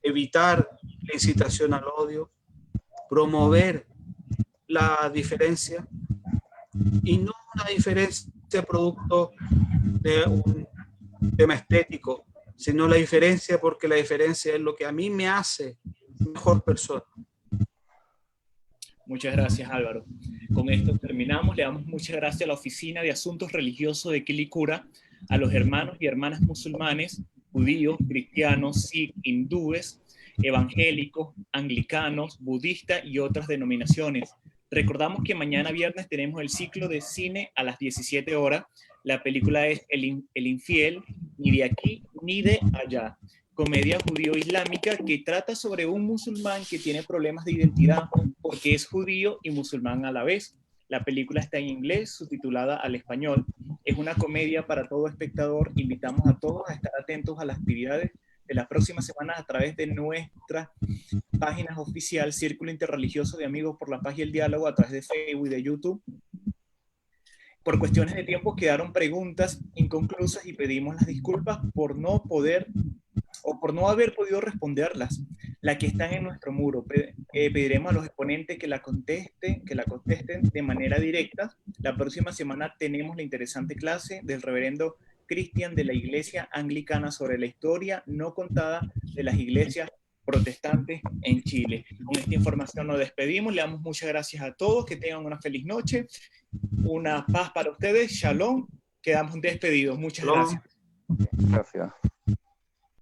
evitar la incitación al odio, promover la diferencia, y no una diferencia producto de un tema estético, sino la diferencia porque la diferencia es lo que a mí me hace mejor persona. Muchas gracias, Álvaro. Con esto terminamos. Le damos muchas gracias a la Oficina de Asuntos Religiosos de Quilicura, a los hermanos y hermanas musulmanes, judíos, cristianos, sikh, hindúes, evangélicos, anglicanos, budistas y otras denominaciones. Recordamos que mañana viernes tenemos el ciclo de cine a las 17 horas. La película es El Infiel, ni de aquí ni de allá. Comedia judío-islámica que trata sobre un musulmán que tiene problemas de identidad porque es judío y musulmán a la vez. La película está en inglés, subtitulada al español. Es una comedia para todo espectador. Invitamos a todos a estar atentos a las actividades de las próximas semanas a través de nuestras páginas oficial Círculo Interreligioso de Amigos por la Paz y el Diálogo, a través de Facebook y de YouTube. Por cuestiones de tiempo quedaron preguntas inconclusas y pedimos las disculpas por no poder o por no haber podido responderlas. Las que están en nuestro muro. Pediremos a los exponentes que la contesten de manera directa. La próxima semana tenemos la interesante clase del reverendo Cristian de la Iglesia Anglicana sobre la historia no contada de las iglesias protestantes en Chile. Con esta información nos despedimos. Le damos muchas gracias a todos. Que tengan una feliz noche. Una paz para ustedes. Shalom. Quedamos despedidos. Muchas gracias. Gracias.